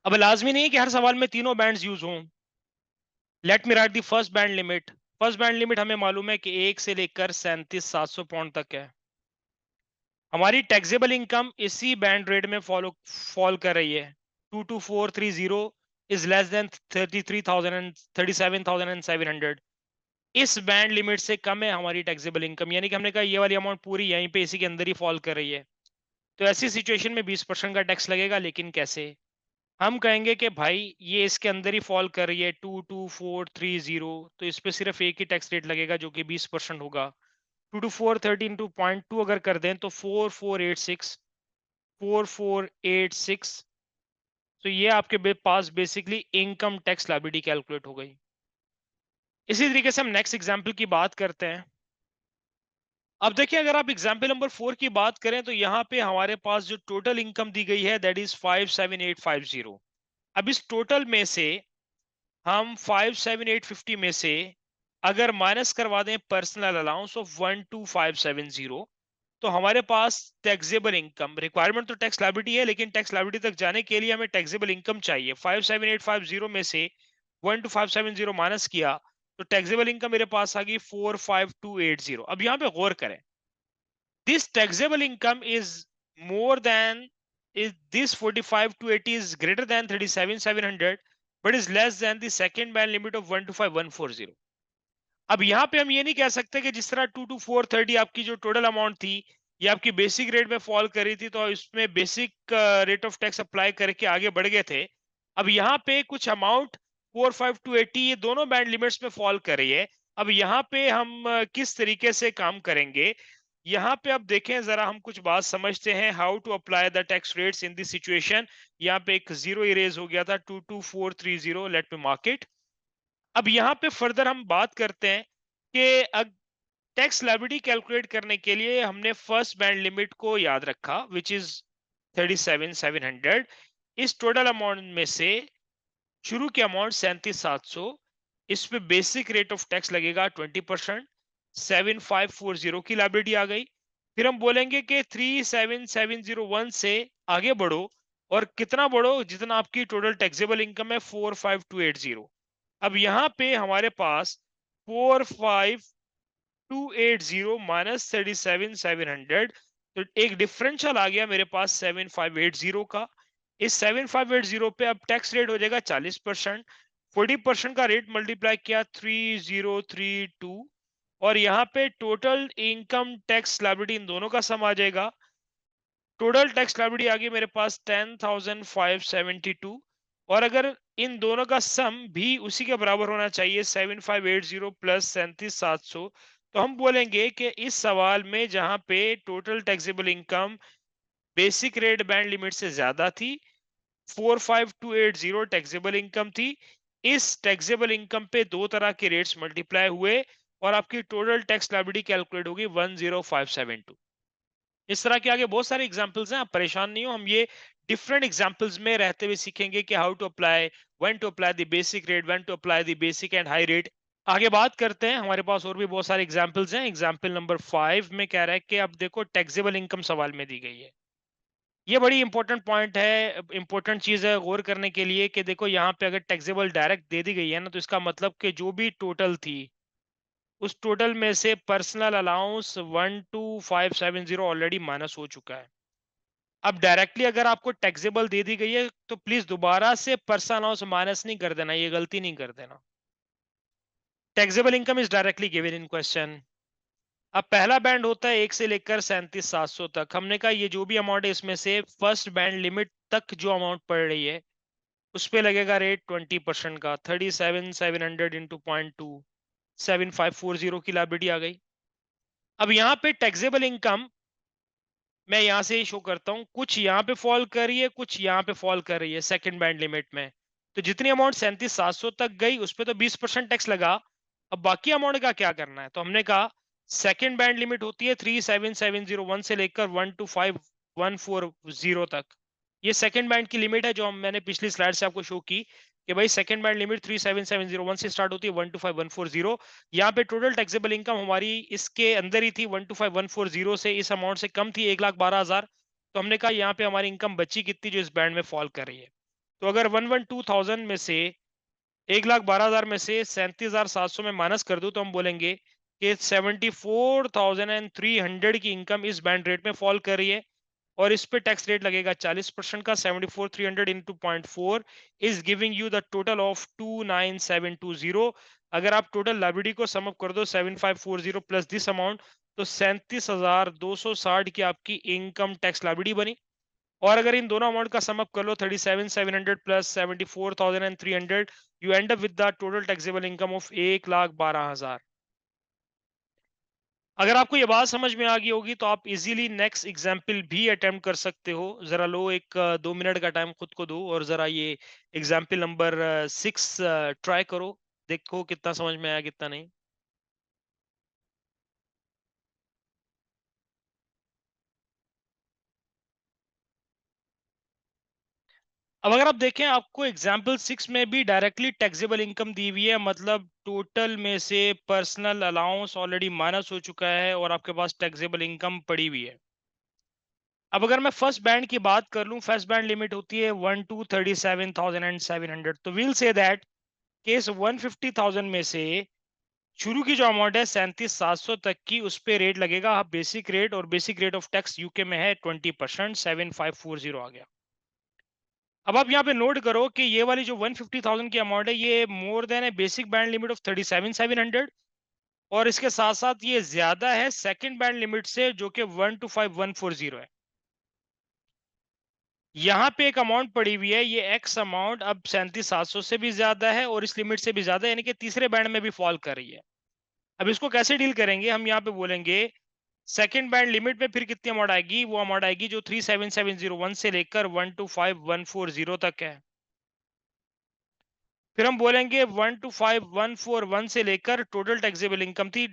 अब लाजमी नहीं है कि हर सवाल में तीनों बैंड्स यूज हों। Let me right the first band limit. First band limit हमें मालूम है कि 1 से लेकर 37,700 पाउंड तक है। हमारी टैक्सेबल इनकम इसी बैंड रेट में फॉल कर रही है। 22430 इज लेस देन 33,000 एंड 37,700। इस बैंड लिमिट से कम है हमारी टैक्सेबल इनकम, यानी कि हमने कहा ये वाली अमाउंट पूरी यहीं पे इसी के अंदर ही फॉल कर रही है। तो ऐसी सिचुएशन में 20% का टैक्स लगेगा, लेकिन कैसे? हम कहेंगे कि भाई ये इसके अंदर ही फॉल कर रही है 22430, तो इस पे सिर्फ एक ही टैक्स रेट लगेगा जो कि 20% होगा। 22430 इंटू 0.2 अगर कर दें तो 4486 तो ये आपके पास basically income tax liability calculate हो गई। इसी तरीके से हम नेक्स्ट एग्जांपल की बात करते हैं। अब देखिए अगर आप एग्जांपल नंबर 4 की बात करें तो यहाँ पे हमारे पास जो टोटल इनकम दी गई है दैट इज 57850। अब इस टोटल में से हम 57850 में से अगर माइनस करवा दें पर्सनल अलाउंस ऑफ 12570, तो हमारे पास टैक्सेबल इनकम, रिक्वायरमेंट तो टैक्स लायबिलिटी है, लेकिन टैक्स लायबिलिटी तक जाने के लिए हमें टैक्सेबल इनकम चाहिए। 57850 में से 12570 माइनस किया तो टैक्सेबल इनकम मेरे पास आ गई 45280। अब यहाँ पे गौर करें, this taxable income is more than, is this 45 to 80 is greater than 37,700 but is less than the second band limit of 125,140। अब यहाँ पे हम ये नहीं कह सकते कि जिस तरह 22430 आपकी जो टोटल अमाउंट थी ये आपकी बेसिक रेट में फॉल कर रही थी तो इसमें basic rate of tax apply करके आगे बढ़ गए थे। अब यहाँ पे कुछ अमाउंट 45 to 80 ये दोनों बैंड लिमिट्स में फॉल कर रही है। अब यहाँ पे हम किस तरीके से काम करेंगे, यहाँ पे अब देखें जरा, हम कुछ बात समझते हैं how to apply the tax rates in this situation. यहाँ पे एक जीरो इरेज हो गया था 22430, लेट मी मार्क इट। अब यहाँ पे फर्दर हम बात करते हैं कि टैक्स लायबिलिटी कैलकुलेट करने के लिए हमने फर्स्ट बैंड लिमिट को याद रखा विच इज 37,700। इस टोटल अमाउंट में से शुरू की अमाउंट 37,700, इस पे बेसिक रेट ऑफ टैक्स लगेगा 20%। 7540 की लायबिलिटी आ गई। फिर हम बोलेंगे कि 37701 से आगे बढ़ो और कितना बढ़ो, जितना आपकी टोटल टैक्सेबल इनकम है 45280। अब यहाँ पे हमारे पास 45 280 माइनस 37,700, तो एक डिफरेंशियल आ गया मेरे पास 7580 का। इस 7580 पे अब टैक्स रेट हो जाएगा 40%। 40% का रेट मल्टीप्लाई किया 3032, और यहाँ पे टोटल इनकम टैक्स लायबिलिटी इन दोनों का सम आ जाएगा। टोटल टैक्स लायबिलिटी आ गई मेरे पास 10,572, और अगर इन दोनों का सम भी उसी के बराबर होना चाहिए 7580 प्लस 37,700, तो हम बोलेंगे कि इस सवाल में जहां पे total taxable income basic rate band limit से ज्यादा थी, 45,280 टैक्सेबल इनकम थी, इस टैक्सेबल इनकम पे दो तरह के रेट्स मल्टीप्लाई हुए और आपकी टोटल टैक्स लायबिलिटी कैलकुलेट होगी 10572। इस तरह के आगे बहुत सारे एग्जांपल्स हैं, आप परेशान नहीं हो, हम ये डिफरेंट एग्जांपल्स में रहते हुए सीखेंगे कि how to apply, when to apply the basic rate, when to apply the basic and high rate. आगे बात करते हैं, हमारे पास और भी बहुत सारे एग्जांपल्स हैं। एग्जांपल नंबर 5 में कह रहा है कि अब देखो टैक्सेबल इनकम सवाल में दी गई है। ये बड़ी इंपॉर्टेंट पॉइंट है, इंपॉर्टेंट चीज है गौर करने के लिए कि देखो यहाँ पे अगर टैक्सेबल डायरेक्ट दे दी गई है ना, तो इसका मतलब कि जो भी टोटल थी उस टोटल में से पर्सनल अलाउंस 12570 ऑलरेडी माइनस हो चुका है। अब डायरेक्टली अगर आपको टैक्सेबल दे दी गई है तो प्लीज दोबारा से पर्सनल अलाउंस माइनस नहीं कर देना, ये गलती नहीं कर देना। Taxable income is directly given in question. अब पहला बैंड होता है 1 से लेकर 37,700 तक। हमने कहा ये जो भी अमाउंट है इसमें से फर्स्ट बैंड लिमिट तक जो अमाउंट पड़ रही है उस पे लगेगा रेट 20% का। 37,700 इंटू 0.2, 7540 की लायबिलिटी आ गई। अब यहाँ पे टैक्सेबल इनकम मैं यहां से शो करता हूं, कुछ यहां पे फॉल कर रही है, कुछ यहां पे फॉल कर रही है सेकंड बैंड लिमिट में। तो जितनी अमाउंट 37,700 तक गई उस पे तो 20% टैक्स लगा। अब बाकी अमाउंट का क्या करना है, तो हमने कहा सेकंड बैंड लिमिट होती है 37,701 से लेकर 125,140 तक। ये सेकंड बैंड की लिमिट है जो मैंने पिछली स्लाइड से आपको शो की कि भाई सेकंड बैंड लिमिट 37,701 से स्टार्ट होती है 125,140। यहाँ पे टोटल टैक्सेबल इनकम हमारी इसके अंदर ही थी, 125,140 से इस अमाउंट से कम थी 1,12,000। तो हमने कहा यहाँ पे हमारी इनकम बची कितनी जो इस बैंड में फॉल कर रही है। तो अगर 112,000 में से 1,12,000 में से 37,700 में माइनस कर दूं तो हम बोलेंगे कि 74,300 की इनकम इस बैंड रेट में फॉल कर रही है, और इस पे टैक्स रेट लगेगा 40% का। 74,300 into 0.4 is giving you the total of 29,720। अगर आप टोटल लायबिलिटी को सम अप कर दो 7540 प्लस दिस अमाउंट, तो 37,260 की आपकी इनकम टैक्स लायबिलिटी बनी। और अगर इन दोनों अमाउंट का सम अप कर लो 37,700 plus 74,300, you and up with the total taxable income of 1,12,000। अगर आपको ये बात समझ में आ गई होगी तो आप इजीली नेक्स्ट एग्जाम्पल भी अटेम्प्ट कर सकते हो। जरा लो एक 2 मिनट का टाइम खुद को दो और जरा ये एग्जाम्पल नंबर 6 ट्राई करो, देखो कितना समझ में आया कितना नहीं। अब अगर आप देखें आपको एग्जाम्पल 6 में भी डायरेक्टली टैक्सेबल इनकम दी हुई है, मतलब टोटल में से पर्सनल अलाउंस ऑलरेडी माइनस हो चुका है और आपके पास टैक्सेबल इनकम पड़ी हुई है। अब अगर मैं फर्स्ट बैंड की बात कर लूं, फर्स्ट बैंड लिमिट होती है 1,37,700, तो वील से दैट केस 150,000 में से शुरू की जो अमाउंट है 37,700 तक की, उस पे रेट लगेगा बेसिक रेट, और basic rate of tax UK में है 20%, 7540 आ गया। अब आप यहाँ पे नोट करो कि ये वाली जो 150,000 की अमाउंट है ये मोर देन है बेसिक बैंड लिमिट ऑफ 37,700, और इसके साथ साथ ये ज्यादा है सेकंड बैंड लिमिट से जो कि 125,140 है। यहाँ पे एक अमाउंट पड़ी हुई है, ये एक्स अमाउंट अब 37,700 से भी ज्यादा है और इस लिमिट से भी ज्यादा है, यानी कि तीसरे बैंड में भी फॉल कर रही है। अब इसको कैसे डील करेंगे, हम यहाँ पे बोलेंगे सेकंड बैंड लिमिट में फिर कितनी अमाउंट आएगी, वो अमाउंट आएगी जो 37,701 से लेकर 125,140 तक है। फिर हम बोलेंगे 125,141 से लेकर टोटल टैक्सेबल इनकम थी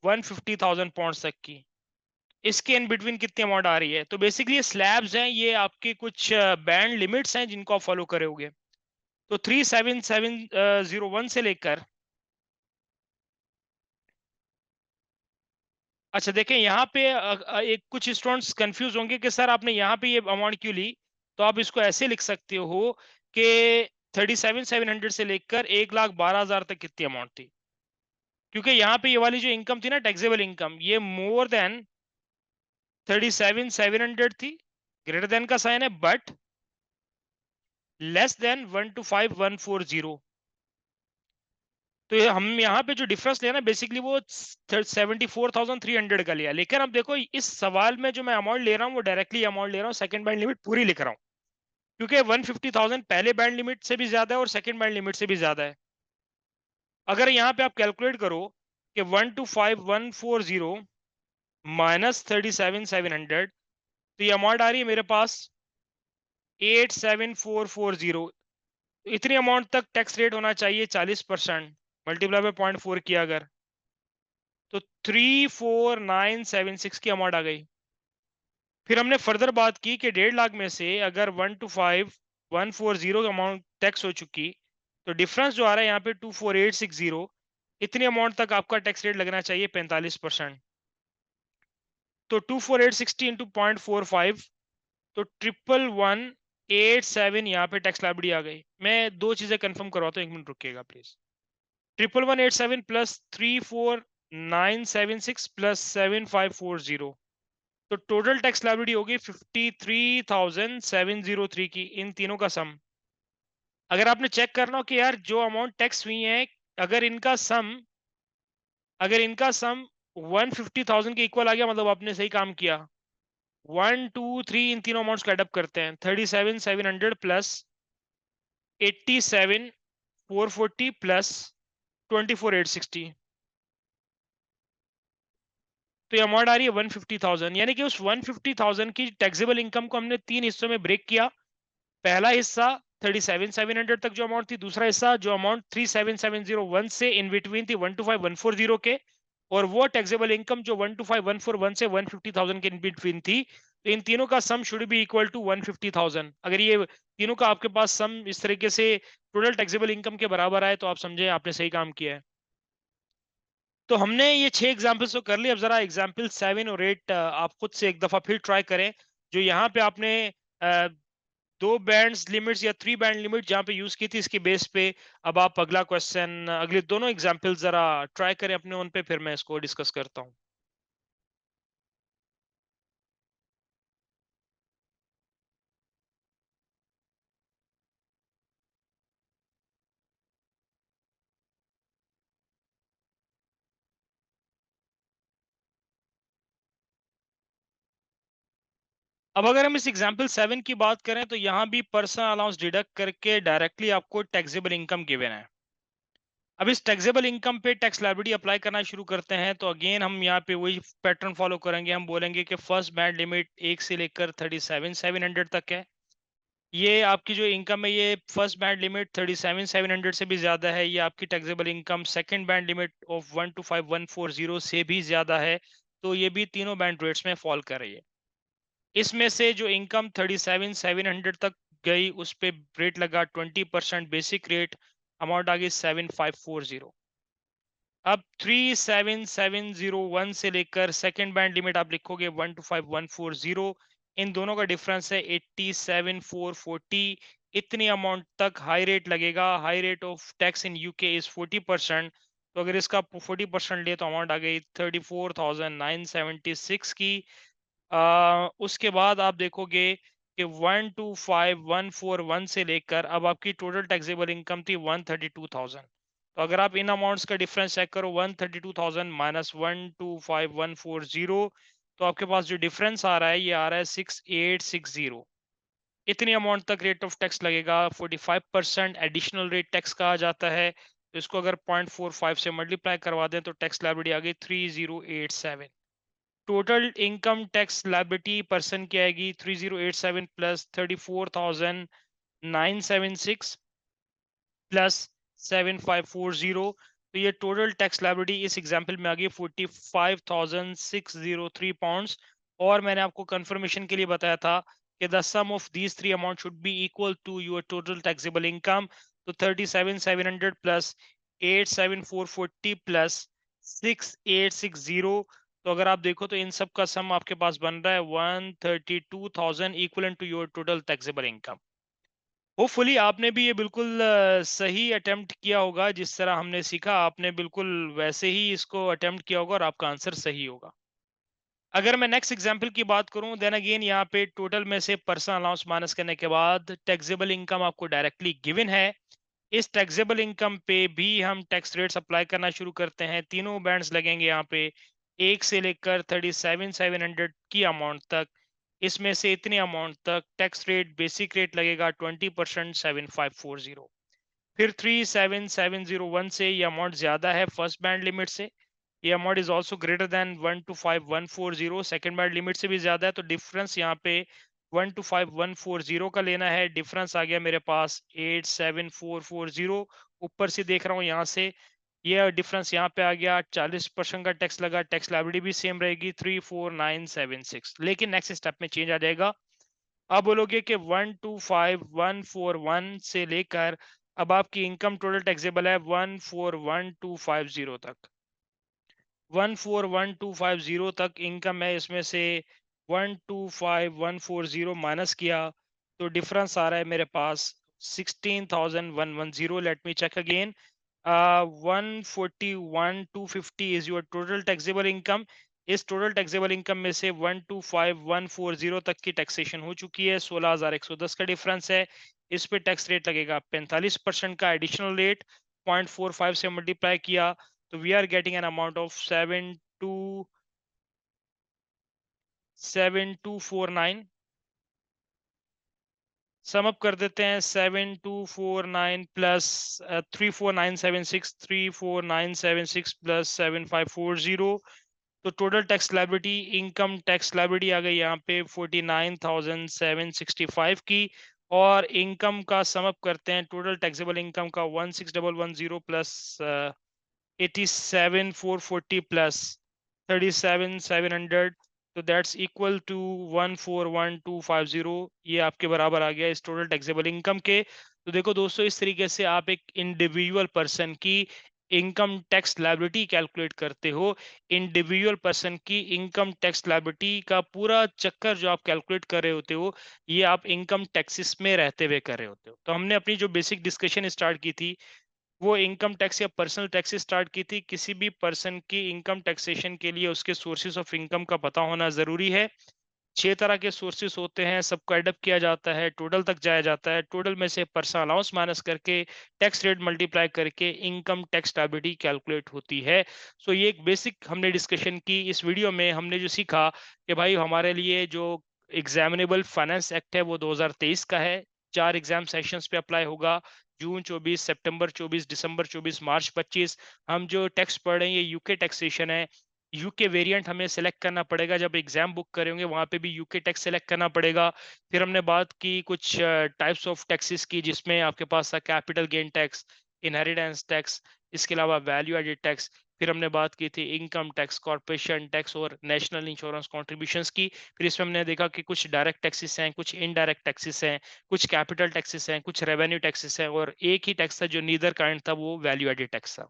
150,000 पाउंड तक की, इसके इन बिटवीन कितनी अमाउंट आ रही है। तो बेसिकली ये स्लैब्स हैं, ये आपके कुछ बैंड लिमिट्स हैं जिनको आप फॉलो करोगे। तो 37,701 से लेकर, अच्छा देखें यहाँ पे एक कुछ स्टूडेंट्स कंफ्यूज होंगे कि सर आपने यहाँ पे ये अमाउंट क्यों ली। तो आप इसको ऐसे लिख सकते हो कि 37,700 से लेकर 1,12,000 तक कितनी अमाउंट थी। क्योंकि यहाँ पे ये वाली जो इनकम थी ना, टैक्सेबल इनकम, ये मोर देन 37,700 थी, ग्रेटर देन का साइन है, बट लेस देन 125,140। तो हम यहाँ पे जो डिफरेंस लिया ना, बेसिकली वो 74,300 का लिया। लेकिन अब देखो, इस सवाल में जो मैं अमाउंट ले रहा हूँ वो डायरेक्टली अमाउंट ले रहा हूँ, सेकंड बैंड लिमिट पूरी लिख रहा हूँ, क्योंकि 150,000 पहले बैंड लिमिट से भी ज्यादा है और सेकंड बैंड लिमिट से भी ज्यादा है। अगर यहाँ पे आप कैलकुलेट करो कि 125,140 माइनस 37,700, तो ये अमाउंट आ रही है मेरे पास 87440। इतनी अमाउंट तक टैक्स रेट होना चाहिए 40%, मल्टीप्लाई बाय 0.4 किया अगर, तो 34976 की अमाउंट आ गई। फिर हमने फर्दर बात की कि 1.5 लाख में से अगर 125,140 अमाउंट टैक्स हो चुकी, तो डिफरेंस जो आ रहा है यहाँ पे 24860, इतनी अमाउंट तक आपका टैक्स रेट लगना चाहिए 45%। तो 24860 इंटू 0.45, तो 11187 यहाँ पे टैक्स लाइबिलिटी आ गई। मैं दो चीजें कंफर्म करवाता हूँ, 1 मिनट रुकिएगा प्लीज। 11187 प्लस 34976 प्लस 7540, तो टोटल टैक्स लायबिलिटी होगी 53,703 की, इन तीनों का सम। अगर आपने चेक करना हो कि यार जो अमाउंट टैक्स हुई है, अगर इनका सम 150,000 के इक्वल आ गया, मतलब आपने सही काम किया। 1 2 3 इन तीनों अमाउंट्स का एडअप करते हैं, 37,700 प्लस 87,440 प्लस 24,860, तो ये अमाउंट आ रही है 150,000। यानी कि उस 150,000 की टैक्सेबल इनकम को हमने तीन हिस्सों में ब्रेक किया। पहला हिस्सा 37,700 तक जो अमाउंट थी, दूसरा हिस्सा जो अमाउंट 37,701 से इन बिटवीन थी 125,140 के, और वो टैक्सेबल इनकम जो 125,141 से 150,000 के इन बिटवीन थी। तो इन तीनों का sum should be equal to 150,000। अगर ये तीनों का आपके पास सम इस तरीके से टोटल टैक्सेबल इनकम के बराबर आए, तो आप समझे आपने सही काम किया है। तो हमने ये 6 एग्जाम्पल्स तो कर लिए। अब जरा एग्जाम्पल 7 और 8 आप खुद से एक दफा फिर ट्राई करें। जो यहाँ पे आपने दो बैंड्स लिमिट्स या 3 बैंड लिमिट जहां पे यूज की थी, इसके बेस पे अब आप अगला क्वेश्चन, अगले दोनों एग्जांपल जरा ट्राई करें अपने उन पे, फिर मैं इसको डिस्कस करता हूं। अब अगर हम इस एग्जांपल 7 की बात करें, तो यहाँ भी पर्सनल अलाउंस डिडक्ट करके डायरेक्टली आपको टैक्सेबल इनकम गिवन है। अब इस टैक्सेबल इनकम पे टैक्स लायबिलिटी अप्लाई करना शुरू करते हैं। तो अगेन हम यहाँ पे वही पैटर्न फॉलो करेंगे। हम बोलेंगे कि फर्स्ट बैंड लिमिट 1 से लेकर 37,700 तक है। ये आपकी जो इनकम है, ये फर्स्ट बैंड लिमिट 37,700 से भी ज्यादा है। ये आपकी taxable income second band limit of 125,140 से भी ज्यादा है। तो ये भी तीनों बैंड रेट्स में फॉल कर रही है। इसमें से जो इनकम 37,700 तक गई, उस पे रेट लगा 20% बेसिक रेट, अमाउंट आ गई 7,540। अब 37,701 से लेकर सेकंड बैंड लिमिट आप लिखोगे 125,140, इन दोनों का डिफरेंस है 87,440। इतनी अमाउंट तक हाई रेट लगेगा। High rate of tax in UK is 40%। तो अगर इसका 40% ले, तो अमाउंट आ गई 34,976 की। उसके बाद आप देखोगे कि 125,141 से लेकर अब आपकी टोटल टैक्सेबल इनकम थी 132,000। तो अगर आप इन अमाउंट्स का डिफरेंस चेक करो, 132,000 माइनस 125,140, तो आपके पास जो डिफरेंस आ रहा है, ये आ रहा है 6860। इतनी अमाउंट तक रेट ऑफ टैक्स लगेगा। 45% एडिशनल रेट टैक्स कहा जाता है। तो इसको अगर 0.45 से मल्टीप्लाई करवा दें, तो टैक्स लायबिलिटी आ गई 3087। Total income tax liability person की आएगी 3087 प्लस 34,976 प्लस 7540। तो ये टोटल टैक्स लायबिलिटी इस एग्जांपल में आ गई 45,603 पाउंड्स। और मैंने आपको कंफर्मेशन के लिए बताया था कि the sum of these three amount should be equal to your total taxable income. तो 37,700 प्लस 8,740 प्लस 6,860। तो अगर आप देखो, तो इन सब का सम आपके पास बन रहा है 132,000 equal to your total taxable income. Hopefully आपने भी ये बिल्कुल सही अटेम्प्ट किया होगा, जिस तरह हमने सीखा आपने बिल्कुल वैसे ही इसको अटेम्प्ट किया होगा और आपका आंसर सही होगा। अगर मैं नेक्स्ट एग्जांपल की बात करूं, देन अगेन यहाँ पे टोटल में से पर्सनल अलाउंस माइनस करने के बाद टैक्सेबल इनकम आपको डायरेक्टली गिवन है। इस टैक्सेबल इनकम पे भी हम टैक्स रेट्स अप्लाई करना शुरू करते हैं। तीनों बैंड्स लगेंगे यहाँ पे, 1 से लेकर 37,700 की अमाउंट तक। इसमें से इतने अमाउंट तक टैक्स रेट बेसिक रेट लगेगा 20% 7540। फिर 37,701 से ये अमाउंट ज्यादा है फर्स्ट बैंड लिमिट से। ये amount is also greater than 125,140, second band limit से भी ज्यादा है, तो डिफरेंस यहाँ पे 125,140 का लेना है। डिफरेंस आ गया मेरे पास 87,440। ऊपर से देख रहा हूँ यहाँ से, ये डिफरेंस यहाँ पे आ गया, 40% का टैक्स लगा, टैक्स लायबिलिटी भी सेम रहेगी 34976। लेकिन नेक्स्ट स्टेप में चेंज आ जाएगा। आप बोलोगे कि 125,141 से लेकर अब आपकी इनकम टोटल टैक्सेबल है 141,250 तक। 141,250 तक इनकम है, इसमें से 125,140 माइनस किया तो डिफरेंस आ रहा है मेरे पास 16,110। Let me check again. 141,250 is your total taxable income. इस टोटल टैक्सेबल इनकम में से 125,140 तक की टैक्सेशन हो चुकी है, 16,110 का डिफरेंस है। इस पे टैक्स रेट लगेगा 45% का एडिशनल रेट, 0.45 से मल्टीप्लाई किया तो we are getting an amount of 7249। Sum up कर देते हैं, 7249 प्लस 34976, 34976 प्लस 7540, तो total tax liability, income tax liability आ गई यहाँ पे 49,765 की। और इनकम का सम अप करते हैं, टोटल टैक्सेबल इनकम का 16,110 प्लस 87,440 प्लस 37,700, तो दैट्स इक्वल टू 141,250। ये आपके बराबर आ गया इस टोटल टैक्सेबल इनकम के। तो देखो दोस्तों, इस तरीके से आप एक इंडिविजुअल पर्सन की इनकम टैक्स लायबिलिटी कैलकुलेट करते हो। इंडिविजुअल पर्सन की इनकम टैक्स लायबिलिटी का पूरा चक्कर जो आप कैलकुलेट कर रहे होते हो, ये आप इनकम टैक्सेस में रहते हुए कर रहे होते हो। तो हमने अपनी जो बेसिक डिस्कशन स्टार्ट की थी, वो इनकम टैक्स या पर्सनल टैक्स से स्टार्ट की थी। किसी भी पर्सन की इनकम टैक्सेशन के लिए उसके सोर्सेस ऑफ इनकम का पता होना जरूरी है। 6 तरह के सोर्सेस होते हैं, सबको एडअप किया जाता है, टोटल तक जाया जाता है। टोटल में से पर्सनल अलाउंस माइनस करके टैक्स रेट मल्टीप्लाई करके इनकम टैक्स लायबिलिटी कैलकुलेट होती है। सो ये एक बेसिक हमने डिस्कशन की। इस वीडियो में हमने जो सीखा कि भाई हमारे लिए जो एग्जामिनेबल फाइनेंस एक्ट है वो 2023 का है। 4 एग्जाम सेशंस पे अप्लाई होगा, जून 24, सितंबर 24, दिसंबर 24, मार्च 25। हम जो टैक्स पढ़ रहे हैं ये यूके टैक्सेशन है। यूके वेरिएंट हमें सेलेक्ट करना पड़ेगा, जब एग्जाम बुक करेंगे वहां पे भी यूके टैक्स सेलेक्ट करना पड़ेगा। फिर हमने बात की कुछ टाइप्स ऑफ टैक्सेस की, जिसमें आपके पास था capital gain tax, inheritance tax, इसके अलावा वैल्यू एडेड टैक्स। फिर हमने बात की थी इनकम टैक्स, कॉर्पोरेशन टैक्स और नेशनल इंश्योरेंस कॉन्ट्रीब्यूशंस की। फिर इसमें हमने देखा कि कुछ डायरेक्ट टैक्सेस हैं, कुछ इनडायरेक्ट टैक्सेस हैं, कुछ कैपिटल टैक्सेस हैं, कुछ रेवेन्यू टैक्सेस हैं, और एक ही टैक्स था जो नीदर काइंड था, वो वैल्यू एडेड टैक्स था।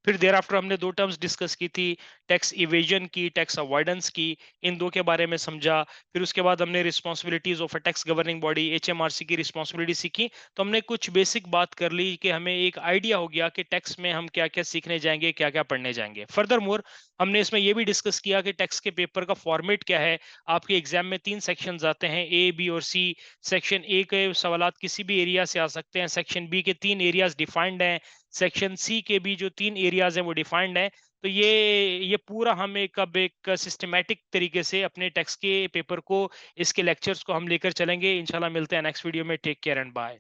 फिर देर आफ्टर हमने 2 टर्म्स डिस्कस की थी, टैक्स इवेजन की, टैक्स अवॉइडेंस की। इन दो के बारे में समझा। फिर उसके बाद हमने responsibilities of a tax governing body, HMRC की रिस्पॉन्सिबिलिटी सीखी। तो हमने कुछ बेसिक बात कर ली कि हमें एक आइडिया हो गया कि टैक्स में हम क्या क्या सीखने जाएंगे, क्या क्या पढ़ने जाएंगे। फर्दर मोर हमने इसमें यह भी डिस्कस किया कि टैक्स के पेपर का फॉर्मेट क्या है। आपके एग्जाम में 3 सेक्शंस आते हैं, ए, बी और सी। सेक्शन ए के सवाल किसी भी एरिया से आ सकते हैं, सेक्शन बी के 3 एरियाज डिफाइंड हैं, सेक्शन सी के भी जो 3 एरियाज हैं वो डिफाइंड हैं। तो ये पूरा हम एक सिस्टमैटिक तरीके से अपने टैक्स के पेपर को, इसके लेक्चर्स को हम लेकर चलेंगे। इंशाल्लाह मिलते हैं नेक्स्ट वीडियो में। Take care and bye.